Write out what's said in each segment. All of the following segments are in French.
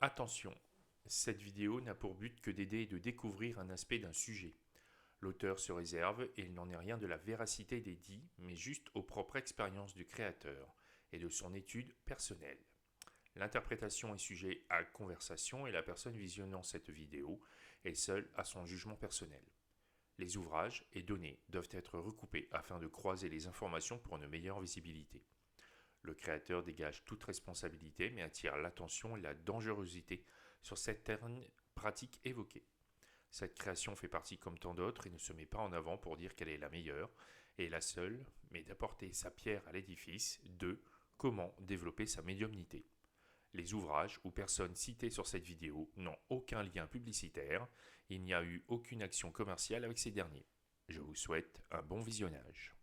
Attention, cette vidéo n'a pour but que d'aider et de découvrir un aspect d'un sujet. L'auteur se réserve et il n'en est rien de la véracité des dits, mais juste aux propres expériences du créateur et de son étude personnelle. L'interprétation est sujet à conversation et la personne visionnant cette vidéo est seule à son jugement personnel. Les ouvrages et données doivent être recoupés afin de croiser les informations pour une meilleure visibilité. Le créateur dégage toute responsabilité mais attire l'attention et la dangerosité sur certaines pratiques évoquées. Cette création fait partie comme tant d'autres et ne se met pas en avant pour dire qu'elle est la meilleure et la seule, mais d'apporter sa pierre à l'édifice de comment développer sa médiumnité. Les ouvrages ou personnes citées sur cette vidéo n'ont aucun lien publicitaire, il n'y a eu aucune action commerciale avec ces derniers. Je vous souhaite un bon visionnage.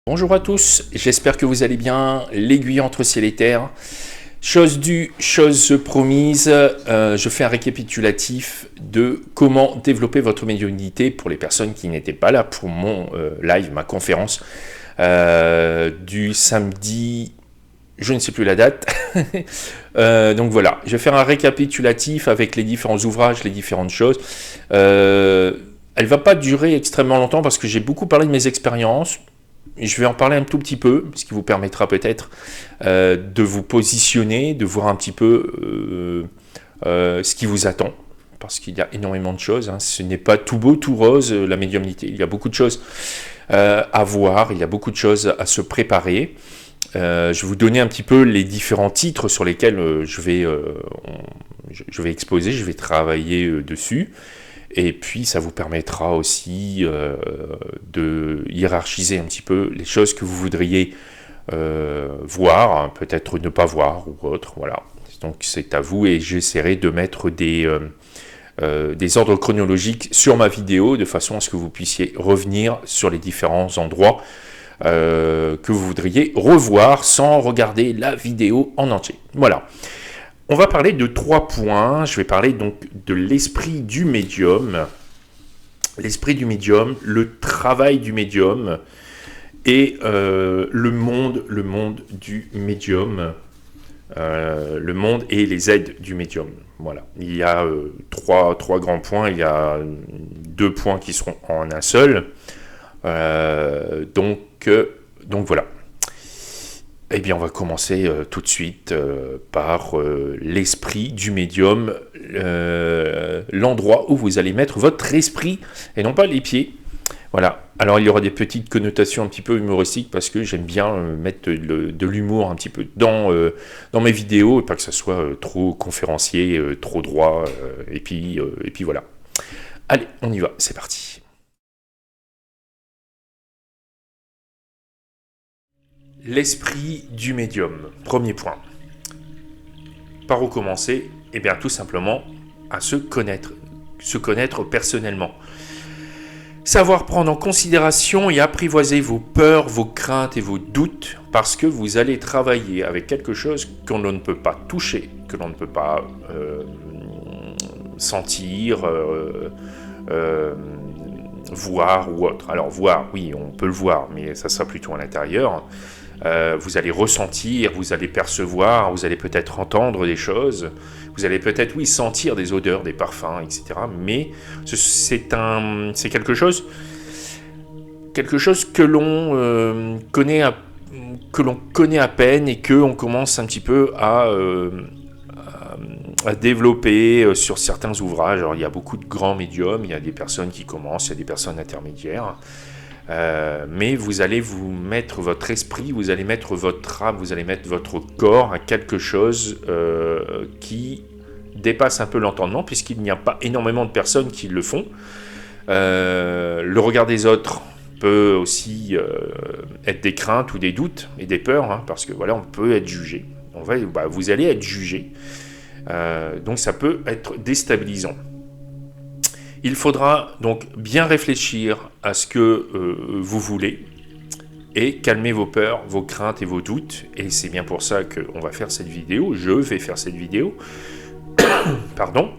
Bonjour à tous, j'espère que vous allez bien, l'aiguille entre ciel et terre. Chose due, chose promise, je fais un récapitulatif de comment développer votre médiumnité pour les personnes qui n'étaient pas là pour mon live, ma conférence du samedi, je ne sais plus la date. Donc voilà, je vais faire un récapitulatif avec les différents ouvrages, les différentes choses. Elle va pas durer extrêmement longtemps parce que j'ai beaucoup parlé de mes expériences. Je vais en parler un tout petit peu, ce qui vous permettra peut-être de vous positionner, de voir un petit peu ce qui vous attend, parce qu'il y a énormément de choses. Ce n'est pas tout beau, tout rose, la médiumnité. Il y a beaucoup de choses à voir, il y a beaucoup de choses à se préparer. Je vais vous donner un petit peu les différents titres sur lesquels je vais exposer, je vais travailler dessus. Et puis, ça vous permettra aussi de hiérarchiser un petit peu les choses que vous voudriez voir, peut-être ne pas voir ou autre. Voilà. Donc, c'est à vous et j'essaierai de mettre des ordres chronologiques sur ma vidéo de façon à ce que vous puissiez revenir sur les différents endroits que vous voudriez revoir sans regarder la vidéo en entier. Voilà. On va parler de 3 points. Je vais parler donc de l'esprit du médium. L'esprit du médium, le travail du médium et le monde du médium. Le monde et les aides du médium. Voilà. Il y a trois grands points. Il y a 2 points qui seront en un seul. Donc voilà. Eh bien, on va commencer tout de suite par l'esprit du médium, l'endroit où vous allez mettre votre esprit et non pas les pieds. Voilà. Alors, il y aura des petites connotations un petit peu humoristiques parce que j'aime bien mettre de l'humour un petit peu dans mes vidéos et pas que ça soit trop conférencier, trop droit. Et puis voilà. Allez, on y va. C'est parti. l'esprit du médium. Premier point. Par où commencer? Eh bien, tout simplement à se connaître personnellement. Savoir prendre en considération et apprivoiser vos peurs, vos craintes et vos doutes, parce que vous allez travailler avec quelque chose qu'on ne peut pas toucher, que l'on ne peut pas sentir, voir ou autre. Alors voir, oui, on peut le voir, mais ça sera plutôt à l'intérieur. Vous allez ressentir, vous allez percevoir, vous allez peut-être entendre des choses, vous allez peut-être, oui, sentir des odeurs, des parfums, etc. Mais c'est quelque chose que l'on connaît à peine et qu'on commence un petit peu à développer sur certains ouvrages. Alors, il y a beaucoup de grands médiums, il y a des personnes qui commencent, il y a des personnes intermédiaires. Mais vous allez vous mettre votre esprit, vous allez mettre votre âme, vous allez mettre votre corps à quelque chose qui dépasse un peu l'entendement, puisqu'il n'y a pas énormément de personnes qui le font. Le regard des autres peut aussi être des craintes ou des doutes et des peurs, hein, parce que voilà, on peut être jugé. Vous allez être jugé. Donc ça peut être déstabilisant. Il faudra donc bien réfléchir à ce que vous voulez et calmer vos peurs, vos craintes et vos doutes. Et c'est bien pour ça qu'on va faire cette vidéo. Je vais faire cette vidéo. Pardon.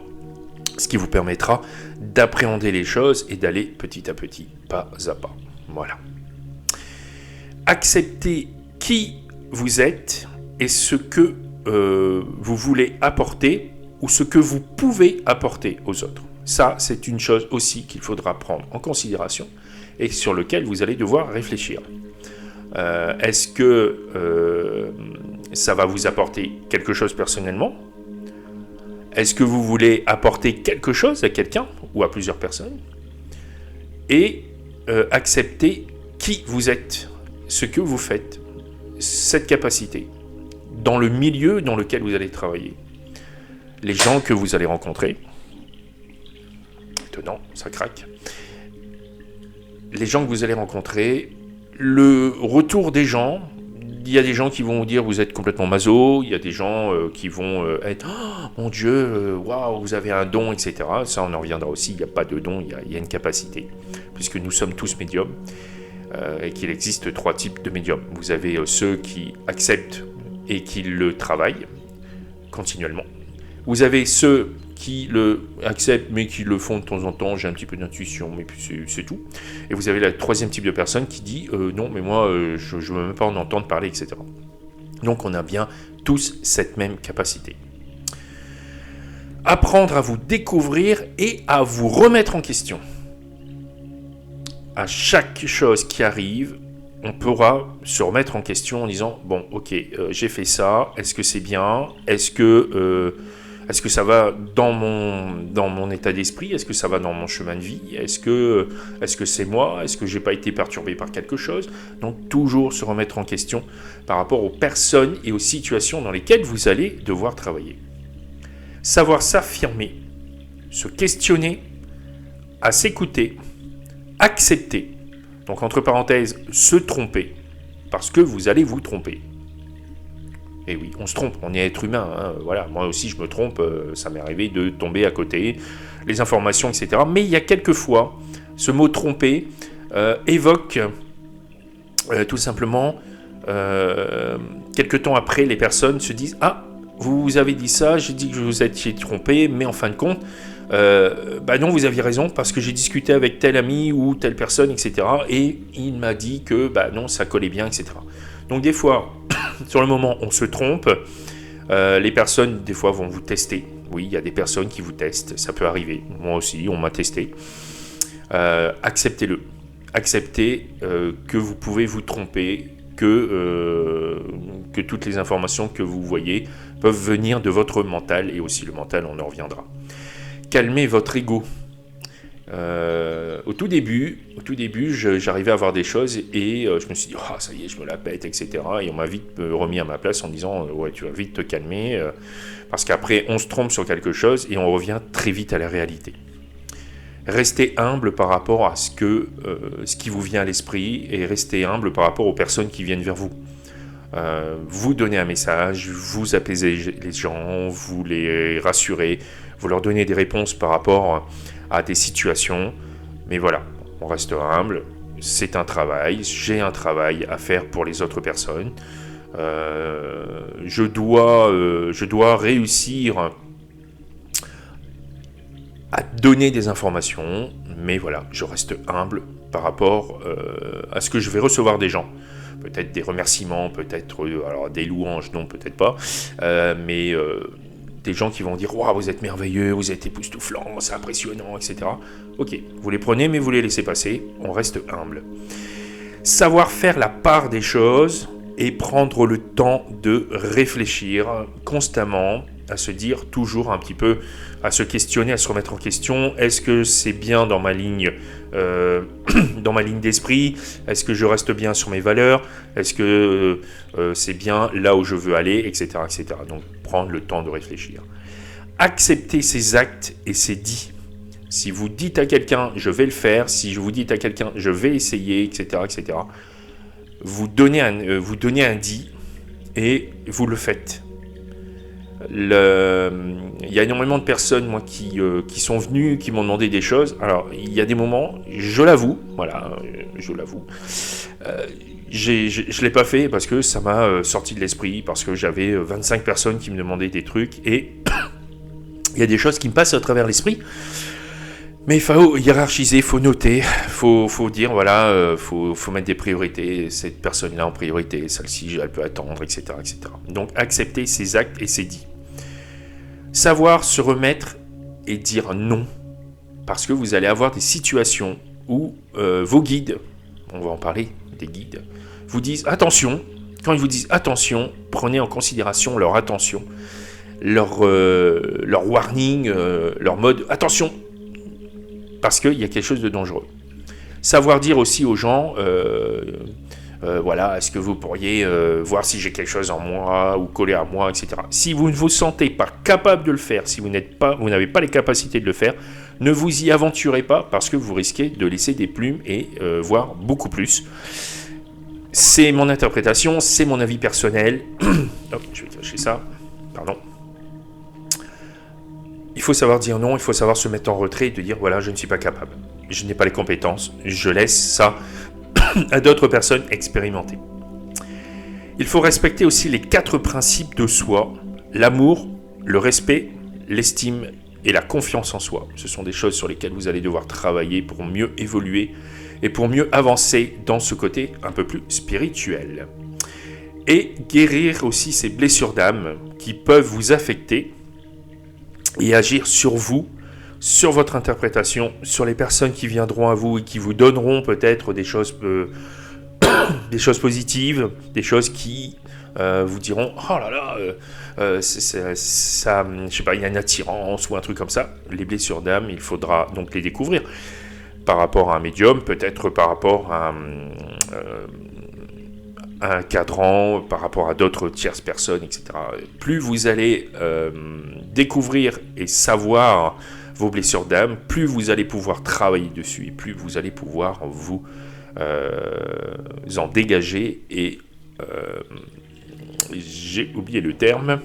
Ce qui vous permettra d'appréhender les choses et d'aller petit à petit, pas à pas. Voilà. Acceptez qui vous êtes et ce que vous voulez apporter ou ce que vous pouvez apporter aux autres. Ça, c'est une chose aussi qu'il faudra prendre en considération et sur lequel vous allez devoir réfléchir. Est-ce que ça va vous apporter quelque chose personnellement? Est-ce que vous voulez apporter quelque chose à quelqu'un ou à plusieurs personnes? Et accepter qui vous êtes, ce que vous faites, cette capacité, dans le milieu dans lequel vous allez travailler, les gens que vous allez rencontrer. Étonnant, ça craque. Les gens que vous allez rencontrer, le retour des gens. Il y a des gens qui vont vous dire vous êtes complètement maso, il y a des gens qui vont être oh, mon Dieu, waouh, vous avez un don, etc. Ça, on en reviendra aussi. Il n'y a pas de don, il y a une capacité, puisque nous sommes tous médiums et qu'il existe 3 types de médiums. Vous avez ceux qui acceptent et qui le travaillent continuellement. Vous avez ceux qui le acceptent mais qui le font de temps en temps, j'ai un petit peu d'intuition, mais puis c'est tout. Et vous avez le 3e type de personne qui dit non, mais moi je ne veux même pas en entendre parler, etc. Donc on a bien tous cette même capacité. Apprendre à vous découvrir et à vous remettre en question. À chaque chose qui arrive, on pourra se remettre en question en disant bon, ok, j'ai fait ça, est-ce que c'est bien, est-ce que ça va dans mon état d'esprit? Est-ce que ça va dans mon chemin de vie? Est-ce que c'est moi? Est-ce que je n'ai pas été perturbé par quelque chose? Donc toujours se remettre en question par rapport aux personnes et aux situations dans lesquelles vous allez devoir travailler. Savoir s'affirmer, se questionner, à s'écouter, accepter. Donc entre parenthèses, se tromper, parce que vous allez vous tromper. Et oui, on se trompe, on est être humain, hein. Voilà, moi aussi je me trompe, ça m'est arrivé de tomber à côté, les informations, etc. Mais il y a quelquefois, ce mot tromper évoque tout simplement, quelques temps après, les personnes se disent « Ah, vous avez dit ça, j'ai dit que vous étiez trompé, mais en fin de compte, non, vous aviez raison, parce que j'ai discuté avec tel ami ou telle personne, etc. Et il m'a dit que non, ça collait bien, etc. » Donc des fois, sur le moment, on se trompe. Les personnes, des fois, vont vous tester. Oui, il y a des personnes qui vous testent. Ça peut arriver. Moi aussi, on m'a testé. Acceptez-le. Acceptez que vous pouvez vous tromper, que toutes les informations que vous voyez peuvent venir de votre mental. Et aussi le mental, on en reviendra. Calmez votre ego. Au tout début, j'arrivais à voir des choses et je me suis dit « ça y est, je me la pète, etc. » Et on m'a vite remis à ma place en disant « Ouais, tu vas vite te calmer. » Parce qu'après, on se trompe sur quelque chose et on revient très vite à la réalité. Restez humble par rapport à ce qui vous vient à l'esprit et restez humble par rapport aux personnes qui viennent vers vous. vous donnez un message, vous apaisez les gens, vous les rassurez, vous leur donnez des réponses par rapport à des situations. Mais voilà, on reste humble, c'est un travail, j'ai un travail à faire pour les autres personnes. Je dois réussir à donner des informations, mais voilà, je reste humble par rapport à ce que je vais recevoir des gens. Peut-être des remerciements, peut-être alors des louanges, non, peut-être pas, mais des gens qui vont dire « Waouh, vous êtes merveilleux, vous êtes époustouflant, c'est impressionnant, etc. » Ok, vous les prenez, mais vous les laissez passer, on reste humble. Savoir faire la part des choses et prendre le temps de réfléchir constamment, à se dire toujours un petit peu, à se questionner, à se remettre en question. Est-ce que c'est bien dans ma ligne d'esprit? Est-ce que je reste bien sur mes valeurs? Est-ce que c'est bien là où je veux aller, etc., etc. Donc, prendre le temps de réfléchir. Accepter ses actes et ses dits. Si vous dites à quelqu'un, je vais le faire, si vous dites à quelqu'un, je vais essayer, etc., etc., vous donnez un dit et vous le faites. Il y a énormément de personnes moi, qui sont venues, qui m'ont demandé des choses. Alors, il y a des moments, je l'avoue, je ne l'ai pas fait parce que ça m'a sorti de l'esprit, parce que j'avais 25 personnes qui me demandaient des trucs, et il y a des choses qui me passent à travers l'esprit. Mais il faut hiérarchiser, il faut noter, faut dire, voilà, faut mettre des priorités, cette personne-là en priorité, celle-ci, elle peut attendre, etc., etc. Donc, accepter ses actes et ses dits. Savoir se remettre et dire non, parce que vous allez avoir des situations où vos guides, on va en parler, des guides, vous disent attention. Quand ils vous disent attention, prenez en considération leur attention, leur warning, leur mode attention, parce qu'il y a quelque chose de dangereux. Savoir dire aussi aux gens, voilà, est-ce que vous pourriez voir si j'ai quelque chose en moi ou coller à moi, etc. Si vous ne vous sentez pas capable de le faire, si vous n'avez pas les capacités de le faire, ne vous y aventurez pas, parce que vous risquez de laisser des plumes et voire beaucoup plus. C'est mon interprétation, c'est mon avis personnel. Hop, je vais cacher ça. Pardon. Il faut savoir dire non, il faut savoir se mettre en retrait et de dire voilà, je ne suis pas capable. Je n'ai pas les compétences, je laisse ça à d'autres personnes expérimentées. Il faut respecter aussi les 4 principes de soi, l'amour, le respect, l'estime et la confiance en soi. Ce sont des choses sur lesquelles vous allez devoir travailler pour mieux évoluer et pour mieux avancer dans ce côté un peu plus spirituel. Et guérir aussi ces blessures d'âme qui peuvent vous affecter et agir sur vous, sur votre interprétation, sur les personnes qui viendront à vous et qui vous donneront peut-être des choses positives, des choses qui vous diront oh là là, ça, je sais pas, il y a une attirance ou un truc comme ça. Les blessures d'âme, il faudra donc les découvrir par rapport à un médium, peut-être par rapport à un cadran, par rapport à d'autres tierces personnes, etc. Plus vous allez découvrir et savoir vos blessures d'âme, plus vous allez pouvoir travailler dessus et plus vous allez pouvoir vous en dégager et j'ai oublié le terme,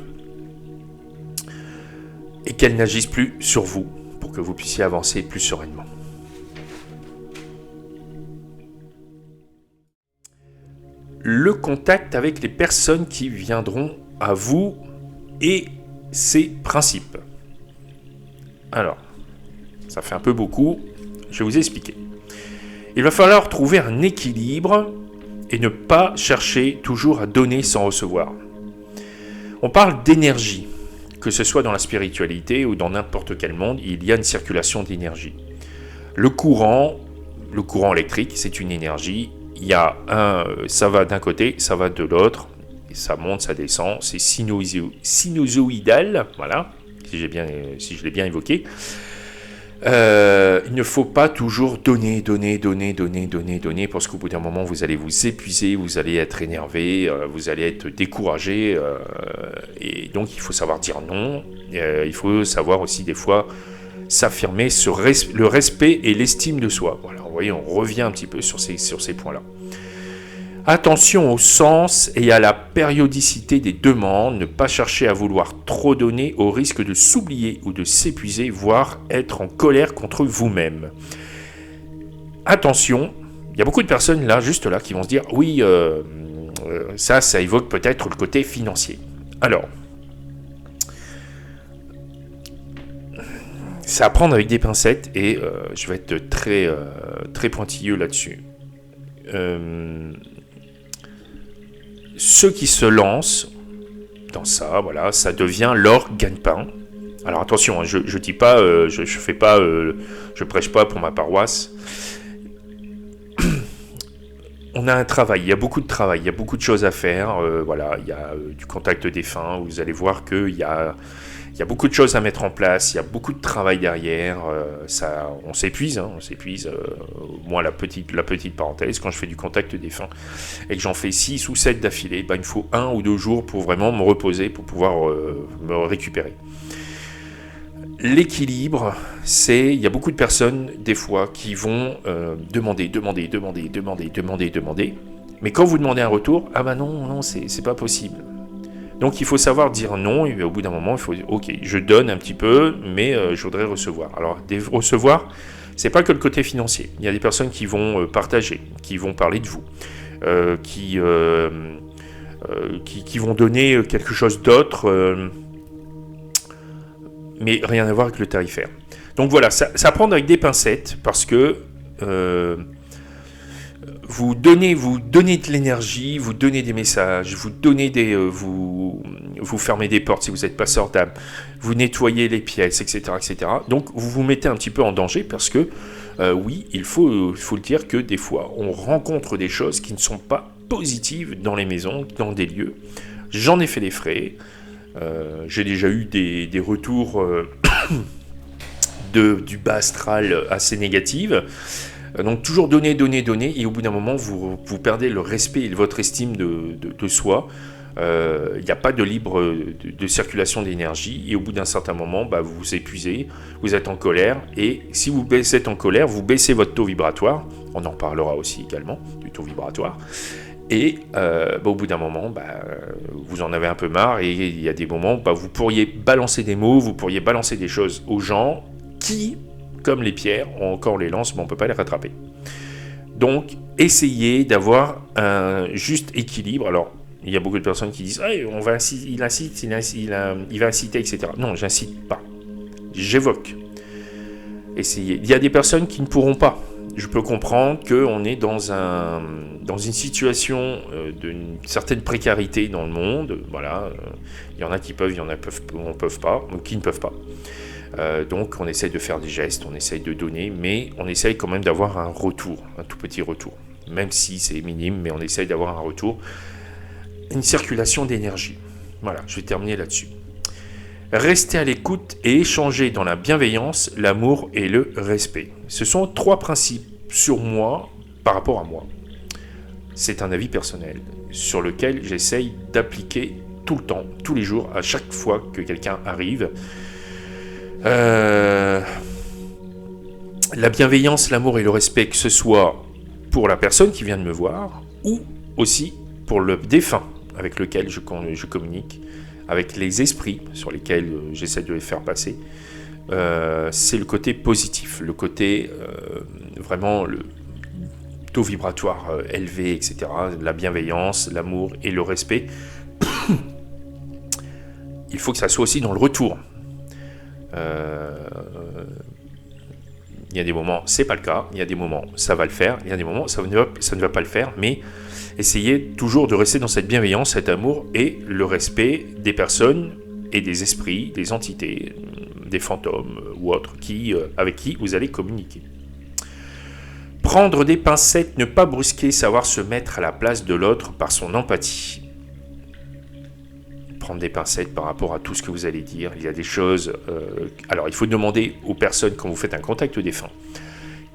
et qu'elles n'agissent plus sur vous pour que vous puissiez avancer plus sereinement. Le contact avec les personnes qui viendront à vous et ses principes. Alors, ça fait un peu beaucoup, je vais vous expliquer. Il va falloir trouver un équilibre et ne pas chercher toujours à donner sans recevoir. On parle d'énergie, que ce soit dans la spiritualité ou dans n'importe quel monde, il y a une circulation d'énergie. Le courant électrique, c'est une énergie. Il y a ça va d'un côté, ça va de l'autre, et ça monte, ça descend, c'est sinusoïdal, voilà, si je l'ai bien évoqué. Il ne faut pas toujours donner, parce qu'au bout d'un moment, vous allez vous épuiser, vous allez être énervé, vous allez être découragé, et donc il faut savoir dire non. Il faut savoir aussi des fois s'affirmer sur le respect et l'estime de soi. Voilà, vous voyez, on revient un petit peu sur ces points-là. Attention au sens et à la périodicité des demandes, ne pas chercher à vouloir trop donner au risque de s'oublier ou de s'épuiser, voire être en colère contre vous-même. Attention, il y a beaucoup de personnes là, juste là, qui vont se dire « oui, ça évoque peut-être le côté financier ». Alors, c'est à prendre avec des pincettes et je vais être très pointilleux là-dessus. Ceux qui se lancent dans ça, voilà, ça devient leur gagne-pain. Alors attention, hein, je dis pas, je prêche pas pour ma paroisse. On a un travail, il y a beaucoup de travail, il y a beaucoup de choses à faire. Voilà, il y a du contact défunt. Vous allez voir qu'il y a beaucoup de choses à mettre en place, il y a beaucoup de travail derrière. On s'épuise, hein, on s'épuise. Moi, la petite parenthèse, quand je fais du contact défunt et que j'en fais 6 ou 7 d'affilée, il me faut 1 ou 2 jours pour vraiment me reposer, pour pouvoir me récupérer. L'équilibre, il y a beaucoup de personnes, des fois, qui vont demander. Mais quand vous demandez un retour, ah bah non, c'est pas possible. Donc il faut savoir dire non, et au bout d'un moment, il faut dire, ok, je donne un petit peu, mais je voudrais recevoir. Alors, recevoir, c'est pas que le côté financier. Il y a des personnes qui vont partager, qui vont parler de vous, qui vont donner quelque chose d'autre, mais rien à voir avec le tarifaire. Donc voilà, ça à prendre avec des pincettes, parce que vous donnez de l'énergie, vous donnez des messages, vous fermez des portes si vous êtes passeur d'âme, vous nettoyez les pièces, etc., etc. Donc vous vous mettez un petit peu en danger parce que, oui, il faut le dire que des fois, on rencontre des choses qui ne sont pas positives dans les maisons, dans des lieux. J'en ai fait les frais. J'ai déjà eu des retours du bas astral assez négatifs. Donc toujours donner, et au bout d'un moment, vous perdez le respect et votre estime de soi. Il n'y a pas de libre de circulation d'énergie, et au bout d'un certain moment, vous vous épuisez, vous êtes en colère, et si vous êtes en colère, vous baissez votre taux vibratoire. On en parlera aussi également, du taux vibratoire. Et au bout d'un moment, vous en avez un peu marre, et il y a des moments où vous pourriez balancer des mots, vous pourriez balancer des choses aux gens qui, comme les pierres, on les lance, mais on ne peut pas les rattraper. Donc, essayez d'avoir un juste équilibre. Alors, il y a beaucoup de personnes qui disent hey, il va inciter, etc. Non, j'incite pas. J'évoque. Essayez. Il y a des personnes qui ne pourront pas. Je peux comprendre qu'on est dans une situation d'une certaine précarité dans le monde. Voilà. Il y en a qui peuvent, il y en a qui ne peuvent pas. Donc on essaye de faire des gestes, on essaye de donner, mais on essaye quand même d'avoir un retour, un tout petit retour. Même si c'est minime, mais on essaye d'avoir un retour. Une circulation d'énergie. Voilà, je vais terminer là-dessus. Restez à l'écoute et échangez dans la bienveillance, l'amour et le respect. Ce sont 3 principes sur moi, par rapport à moi. C'est un avis personnel sur lequel j'essaye d'appliquer tout le temps, tous les jours, à chaque fois que quelqu'un arrive. La bienveillance, l'amour et le respect, que ce soit pour la personne qui vient de me voir, ou aussi pour le défunt avec lequel je communique, avec les esprits sur lesquels j'essaie de les faire passer, c'est le côté positif, le côté vraiment le taux vibratoire élevé, etc. La bienveillance, l'amour et le respect. Il faut que ça soit aussi dans le retour. Il y a des moments, c'est pas le cas. Il y a des moments, ça va le faire. Il y a des moments, ça ne va pas le faire. Mais essayez toujours de rester dans cette bienveillance, cet amour et le respect des personnes et des esprits, des entités, des fantômes ou autres avec qui vous allez communiquer. Prendre des pincettes, ne pas brusquer, savoir se mettre à la place de l'autre par son empathie. Prendre des pincettes par rapport à tout ce que vous allez dire. Il y a des choses... alors, il faut demander aux personnes, quand vous faites un contact défunt,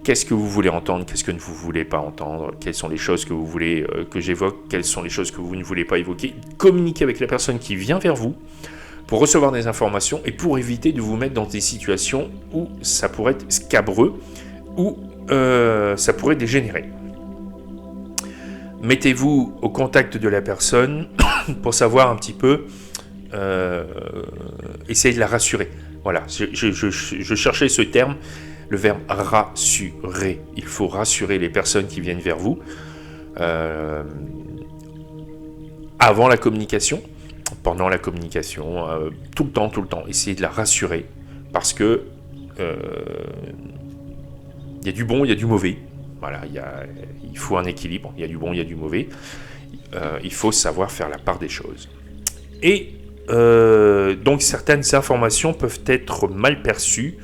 qu'est-ce que vous voulez entendre, qu'est-ce que vous ne voulez pas entendre, quelles sont les choses que vous voulez que j'évoque, quelles sont les choses que vous ne voulez pas évoquer. Communiquez avec la personne qui vient vers vous pour recevoir des informations et pour éviter de vous mettre dans des situations où ça pourrait être scabreux, où ça pourrait dégénérer. Mettez-vous au contact de la personne pour savoir un petit peu, essayez de la rassurer. Voilà, je cherchais ce terme, le verbe rassurer. Il faut rassurer les personnes qui viennent vers vous avant la communication, pendant la communication, tout le temps. Essayez de la rassurer parce que il y a du bon, il y a du mauvais. Voilà, il faut un équilibre. Il y a du bon, il y a du mauvais. Il faut savoir faire la part des choses. Et donc certaines informations peuvent être mal perçues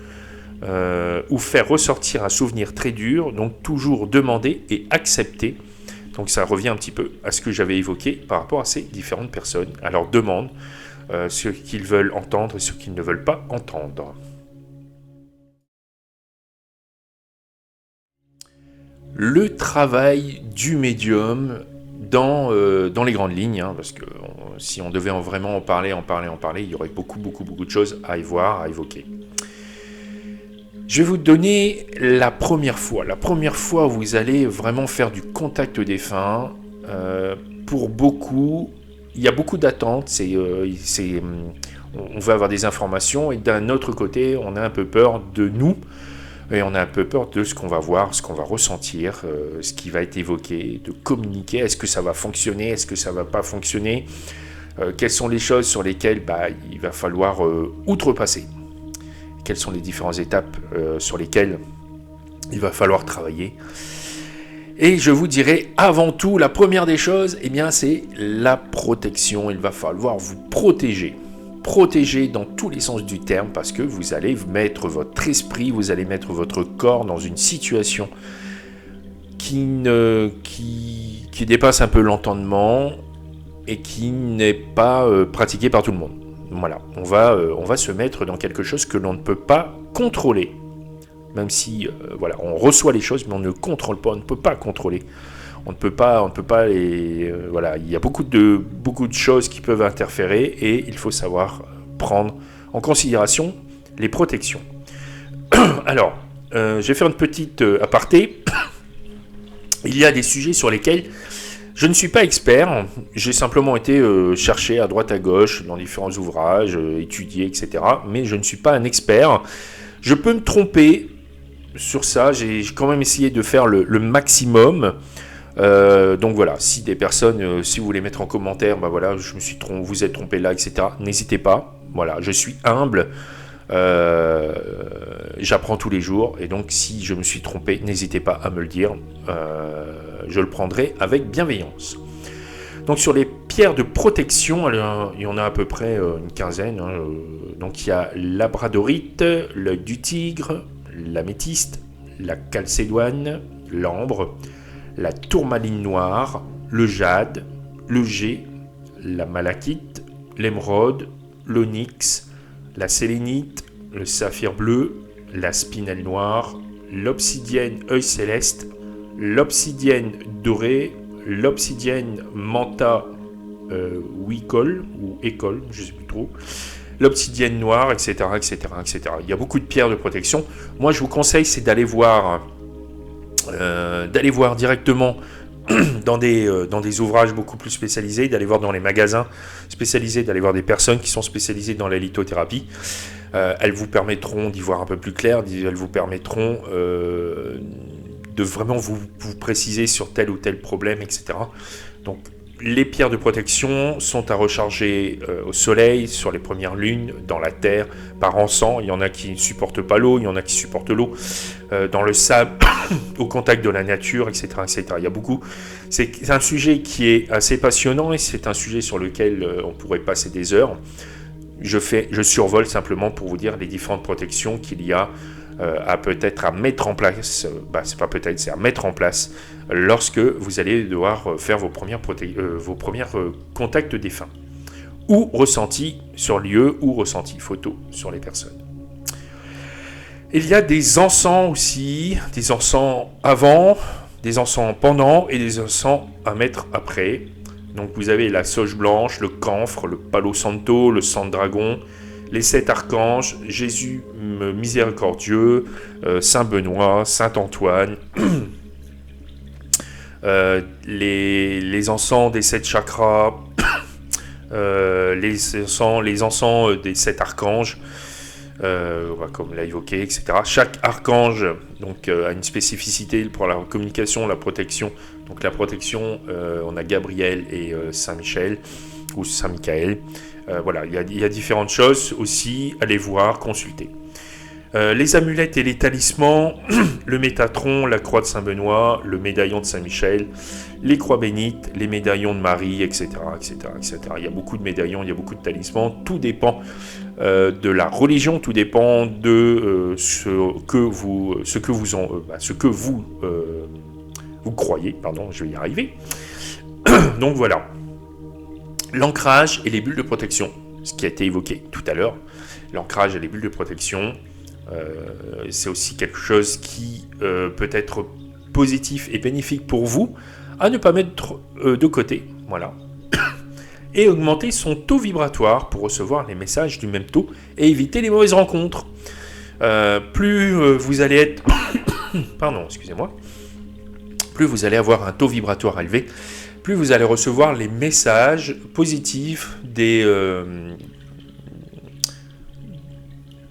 ou faire ressortir un souvenir très dur. Donc toujours demander et accepter. Donc ça revient un petit peu à ce que j'avais évoqué par rapport à ces différentes personnes. À leur demande ce qu'ils veulent entendre et ce qu'ils ne veulent pas entendre. Le travail du médium dans les grandes lignes, hein, parce que si on devait vraiment en parler, il y aurait beaucoup de choses à y voir, à évoquer. Je vais vous donner la première fois. La première fois où vous allez vraiment faire du contact défunt. Pour beaucoup, il y a beaucoup d'attentes. On veut avoir des informations et d'un autre côté, on a un peu peur de nous. Et on a un peu peur de ce qu'on va voir, ce qu'on va ressentir, ce qui va être évoqué, de communiquer. Est-ce que ça va fonctionner? Est-ce que ça ne va pas fonctionner? Quelles sont les choses sur lesquelles il va falloir outrepasser? Quelles sont les différentes étapes sur lesquelles il va falloir travailler? Et je vous dirais, avant tout, la première des choses, c'est la protection. Il va falloir vous protéger. Protéger dans tous les sens du terme, parce que vous allez mettre votre esprit, vous allez mettre votre corps dans une situation qui dépasse un peu l'entendement et qui n'est pas pratiquée par tout le monde. Voilà, on va se mettre dans quelque chose que l'on ne peut pas contrôler. Même si on reçoit les choses, mais on ne contrôle pas, on ne peut pas contrôler. On ne peut pas il y a beaucoup de choses qui peuvent interférer et il faut savoir prendre en considération les protections. Alors, je vais faire une petite aparté. Il y a des sujets sur lesquels je ne suis pas expert. J'ai simplement été chercher à droite à gauche dans différents ouvrages, étudier, etc. Mais je ne suis pas un expert. Je peux me tromper sur ça. J'ai quand même essayé de faire le maximum. Donc voilà, si des personnes, si vous voulez mettre en commentaire, vous êtes trompé là, etc. N'hésitez pas. Voilà, je suis humble, j'apprends tous les jours, et donc si je me suis trompé, n'hésitez pas à me le dire. Je le prendrai avec bienveillance. Donc sur les pierres de protection, il y en a à peu près une quinzaine. Donc il y a la labradorite, l'œil du tigre, l'améthyste, la chalcédoine, l'ambre, la tourmaline noire, le jade, le jet, la malachite, l'émeraude, l'onyx, la sélénite, le saphir bleu, la spinelle noire, l'obsidienne œil céleste, l'obsidienne dorée, l'obsidienne manta wicol ou école, je ne sais plus trop, l'obsidienne noire, etc., etc., etc. Il y a beaucoup de pierres de protection. Moi, je vous conseille, c'est d'aller voir directement dans des ouvrages beaucoup plus spécialisés, d'aller voir dans les magasins spécialisés, d'aller voir des personnes qui sont spécialisées dans la lithothérapie. Elles vous permettront d'y voir un peu plus clair, elles vous permettront de vraiment vous préciser sur tel ou tel problème, etc. Donc les pierres de protection sont à recharger au soleil, sur les premières lunes, dans la terre, par encens. Il y en a qui ne supportent pas l'eau, il y en a qui supportent l'eau, dans le sable, au contact de la nature, etc., etc. Il y a beaucoup. C'est un sujet qui est assez passionnant et c'est un sujet sur lequel on pourrait passer des heures. Je survole simplement pour vous dire les différentes protections qu'il y a à mettre en place, c'est à mettre en place lorsque vous allez devoir faire vos premiers contacts défunts, ou ressentis sur lieu, ou ressentis photo sur les personnes. Il y a des encens aussi, des encens avant, des encens pendant et des encens à mettre après. Donc vous avez la sauge blanche, le camphre, le palo santo, le sang de dragon, les 7 archanges, Jésus miséricordieux, Saint Benoît, Saint Antoine, les encens des 7 chakras, les encens des 7 archanges, comme l'a évoqué, etc. Chaque archange donc, a une spécificité pour la communication, la protection. Donc la protection, on a Gabriel et Saint-Michel, ou Saint-Michael. Voilà, il y a différentes choses aussi, allez voir, consulter. Les amulettes et les talismans, le Métatron, la croix de Saint-Benoît, le médaillon de Saint-Michel, les croix bénites, les médaillons de Marie, etc., etc., etc. Il y a beaucoup de médaillons, il y a beaucoup de talismans, tout dépend de la religion, tout dépend de ce que vous croyez, pardon, je vais y arriver. Donc voilà. L'ancrage et les bulles de protection, ce qui a été évoqué tout à l'heure. L'ancrage et les bulles de protection, c'est aussi quelque chose qui peut être positif et bénéfique pour vous, à ne pas mettre de côté. Voilà. Et augmenter son taux vibratoire pour recevoir les messages du même taux et éviter les mauvaises rencontres. Plus vous allez être... Pardon, excusez-moi. Plus vous allez avoir un taux vibratoire élevé, plus vous allez recevoir les messages positifs des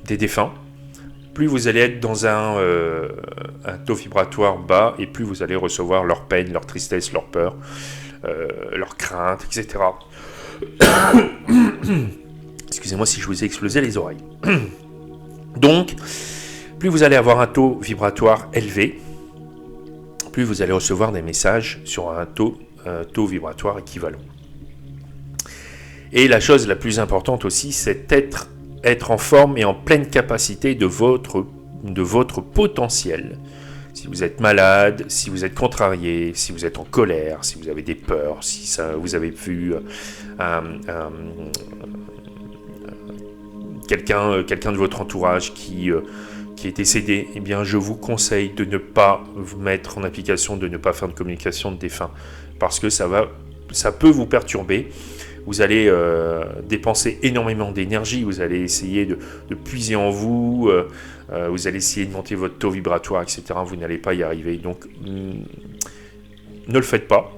défunts. Plus vous allez être dans un taux vibratoire bas, et plus vous allez recevoir leur peine, leur tristesse, leur peur, leur crainte, etc. Excusez-moi si je vous ai explosé les oreilles. Donc, plus vous allez avoir un taux vibratoire élevé, plus vous allez recevoir des messages sur un taux vibratoire équivalent. Et la chose la plus importante aussi, c'est être en forme et en pleine capacité de votre potentiel. Si vous êtes malade, si vous êtes contrarié, si vous êtes en colère, si vous avez des peurs, si vous avez vu quelqu'un de votre entourage qui est décédé, eh bien je vous conseille de ne pas vous mettre en application, de ne pas faire de communication de défunt, parce que ça peut vous perturber. Vous allez dépenser énormément d'énergie, vous allez essayer de puiser en vous, vous allez essayer de monter votre taux vibratoire, etc. Vous n'allez pas y arriver, donc ne le faites pas.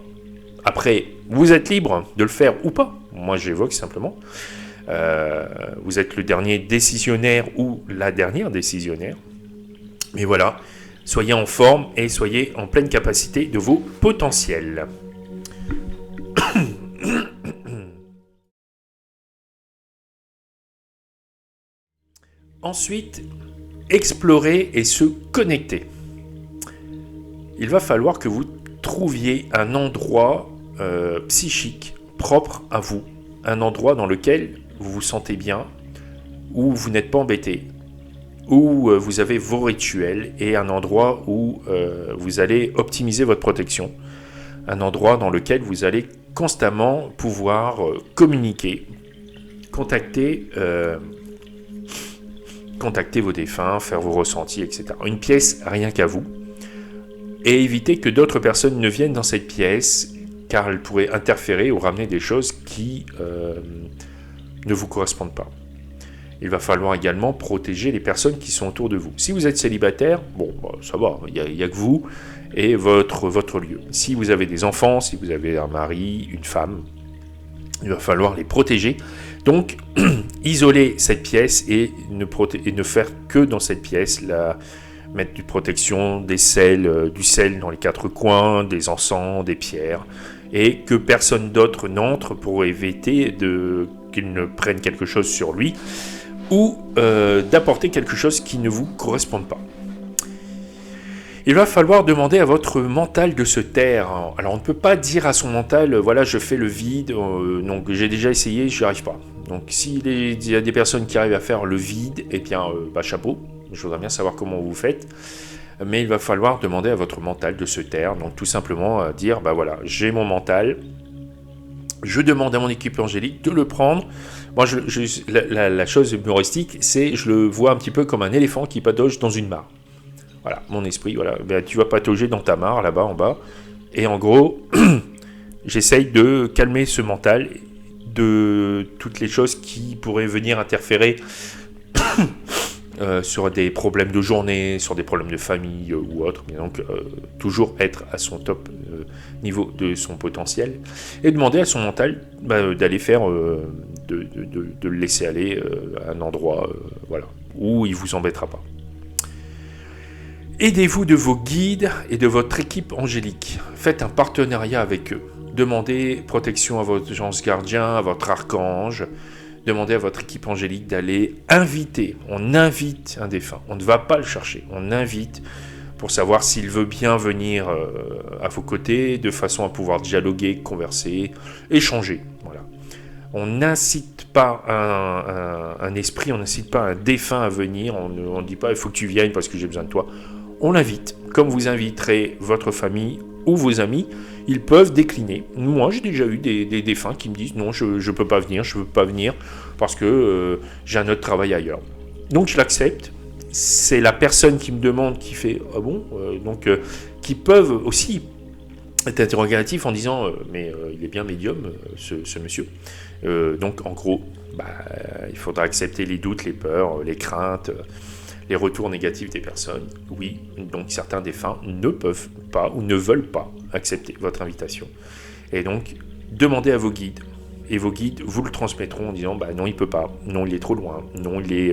Après, vous êtes libre de le faire ou pas. Moi, j'évoque simplement. Vous êtes le dernier décisionnaire ou la dernière décisionnaire. Mais voilà, soyez en forme et soyez en pleine capacité de vos potentiels. Ensuite, explorer et se connecter. Il va falloir que vous trouviez un endroit psychique propre à vous, un endroit dans lequel vous vous sentez bien, où vous n'êtes pas embêté, où vous avez vos rituels, et un endroit où vous allez optimiser votre protection, un endroit dans lequel vous allez constamment pouvoir communiquer, contacter vos défunts, faire vos ressentis, etc. Une pièce rien qu'à vous, et éviter que d'autres personnes ne viennent dans cette pièce, car elles pourraient interférer ou ramener des choses qui ne vous correspondent pas. Il va falloir également protéger les personnes qui sont autour de vous. Si vous êtes célibataire, bon, ça va, il n'y a que vous et votre lieu. Si vous avez des enfants, si vous avez un mari, une femme, il va falloir les protéger. Donc, isoler cette pièce et ne faire que dans cette pièce, mettre du protection, du sel dans les 4 coins, des encens, des pierres, et que personne d'autre n'entre pour éviter qu'il ne prenne quelque chose sur lui, ou d'apporter quelque chose qui ne vous corresponde pas. Il va falloir demander à votre mental de se taire. Alors on ne peut pas dire à son mental, voilà, je fais le vide, donc j'ai déjà essayé, je n'y arrive pas. Donc s'il y a des personnes qui arrivent à faire le vide, eh bien chapeau, je voudrais bien savoir comment vous faites. Mais il va falloir demander à votre mental de se taire, donc tout simplement dire, voilà, j'ai mon mental, je demande à mon équipe angélique de le prendre. Moi, la chose humoristique, c'est, je le vois un petit peu comme un éléphant qui patauge dans une mare. Voilà, mon esprit, voilà. Ben, tu vas patauger dans ta mare, là-bas, en bas. Et en gros, j'essaye de calmer ce mental de toutes les choses qui pourraient venir interférer sur des problèmes de journée, sur des problèmes de famille ou autre, mais donc toujours être à son top niveau de son potentiel, et demander à son mental d'aller faire, de le laisser aller à un endroit voilà, où il ne vous embêtera pas. Aidez-vous de vos guides et de votre équipe angélique. Faites un partenariat avec eux. Demandez protection à votre ange gardien, à votre archange. Demandez à votre équipe angélique d'aller inviter. On invite un défunt. On ne va pas le chercher. On invite pour savoir s'il veut bien venir à vos côtés, de façon à pouvoir dialoguer, converser, échanger. Voilà. On n'incite pas un esprit, on n'incite pas un défunt à venir. On ne dit pas il faut que tu viennes parce que j'ai besoin de toi. On l'invite, comme vous inviterez votre famille ou vos amis, ils peuvent décliner. Moi, j'ai déjà eu des défunts qui me disent non, je ne peux pas venir parce que j'ai un autre travail ailleurs. Donc je l'accepte. C'est la personne qui me demande qui fait ah bon, qui peuvent aussi être interrogatifs en disant mais il est bien médium ce monsieur. Donc en gros, il faudra accepter les doutes, les peurs, les craintes. Les retours négatifs des personnes, oui, donc certains défunts ne peuvent pas ou ne veulent pas accepter votre invitation. Et donc, demandez à vos guides. Et vos guides vous le transmettront en disant non, il ne peut pas, non, il est trop loin, non, il est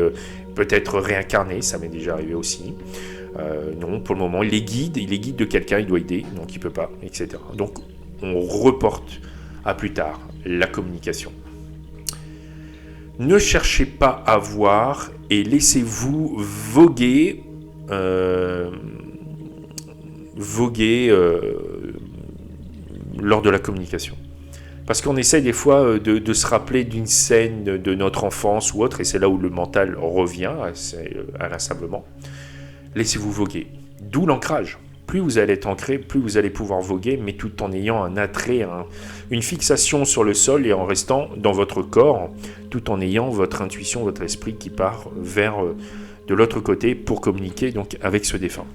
peut-être réincarné, ça m'est déjà arrivé aussi. Non, pour le moment, il est guide de quelqu'un, il doit aider, donc il ne peut pas, etc. Donc, on reporte à plus tard la communication. Ne cherchez pas à voir et laissez-vous voguer lors de la communication. Parce qu'on essaye des fois de se rappeler d'une scène de notre enfance ou autre, et c'est là où le mental revient inlassablement. Laissez-vous voguer. D'où l'ancrage. Plus vous allez être ancré, plus vous allez pouvoir voguer, mais tout en ayant un attrait, une fixation sur le sol et en restant dans votre corps, tout en ayant votre intuition, votre esprit qui part vers de l'autre côté pour communiquer donc avec ce défunt,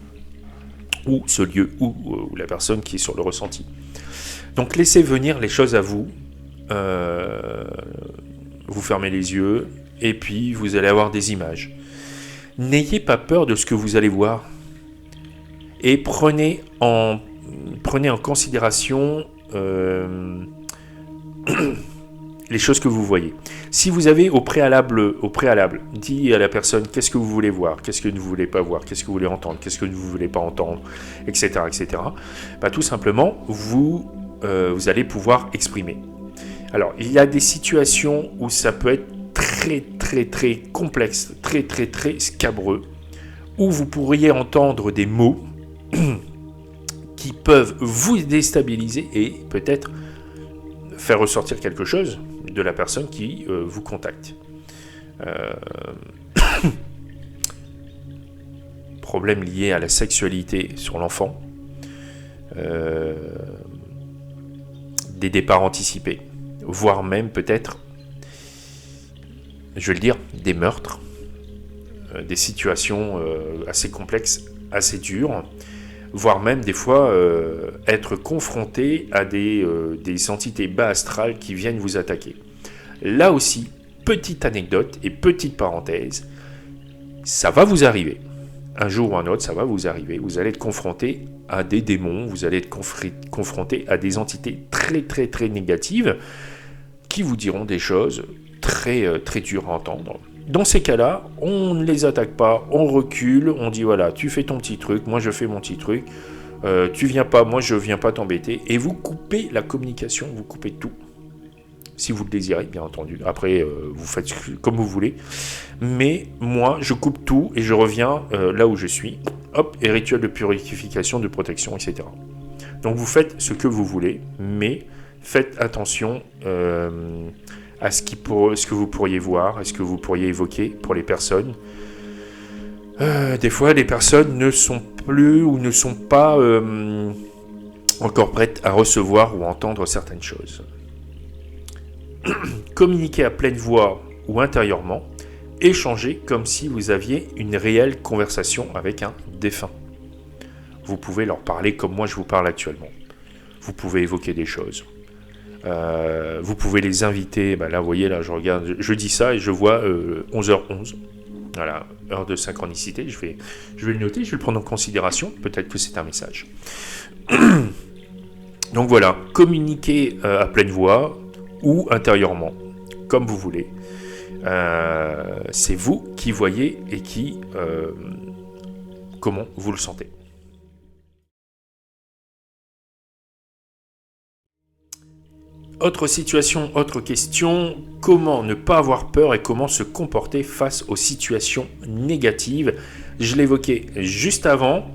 ou ce lieu, ou la personne qui est sur le ressenti. Donc laissez venir les choses à vous, vous fermez les yeux, et puis vous allez avoir des images. N'ayez pas peur de ce que vous allez voir. Et prenez en considération les choses que vous voyez. Si vous avez au préalable dit à la personne qu'est-ce que vous voulez voir, qu'est-ce que vous ne voulez pas voir, qu'est-ce que vous voulez entendre, qu'est-ce que vous ne voulez pas entendre, etc., tout simplement, vous allez pouvoir exprimer. Alors, il y a des situations où ça peut être très, très, très complexe, très, très, très scabreux, où vous pourriez entendre des mots qui peuvent vous déstabiliser et peut-être faire ressortir quelque chose de la personne qui vous contacte. Problème lié à la sexualité sur l'enfant, des départs anticipés, voire même peut-être, je vais le dire, des meurtres, des situations assez complexes, assez dures, voire même des fois être confronté à des entités bas astrales qui viennent vous attaquer. Là aussi, petite anecdote et petite parenthèse, ça va vous arriver. Un jour ou un autre, ça va vous arriver. Vous allez être confronté à des démons, vous allez être confronté à des entités très très très négatives qui vous diront des choses très très dures à entendre. Dans ces cas-là, on ne les attaque pas, on recule, on dit voilà, tu fais ton petit truc, moi je fais mon petit truc, tu viens pas, moi je viens pas t'embêter, et vous coupez la communication, vous coupez tout. Si vous le désirez, bien entendu. Après, vous faites comme vous voulez. Mais moi, je coupe tout et je reviens là où je suis. Hop, et rituel de purification, de protection, etc. Donc vous faites ce que vous voulez, mais faites attention à ce que vous pourriez voir, à ce que vous pourriez évoquer pour les personnes. Des fois, les personnes ne sont plus ou ne sont pas encore prêtes à recevoir ou entendre certaines choses. Communiquer à pleine voix ou intérieurement, échanger comme si vous aviez une réelle conversation avec un défunt. Vous pouvez leur parler comme moi je vous parle actuellement. Vous pouvez évoquer des choses. Vous pouvez les inviter. Là, vous voyez, là, je regarde, je dis ça et je vois 11h11. Voilà, heure de synchronicité, je vais le noter, je vais le prendre en considération, peut-être que c'est un message. Donc voilà, communiquez à pleine voix ou intérieurement, comme vous voulez. C'est vous qui voyez et qui comment vous le sentez. Autre situation, autre question, comment ne pas avoir peur et comment se comporter face aux situations négatives. Je l'évoquais juste avant,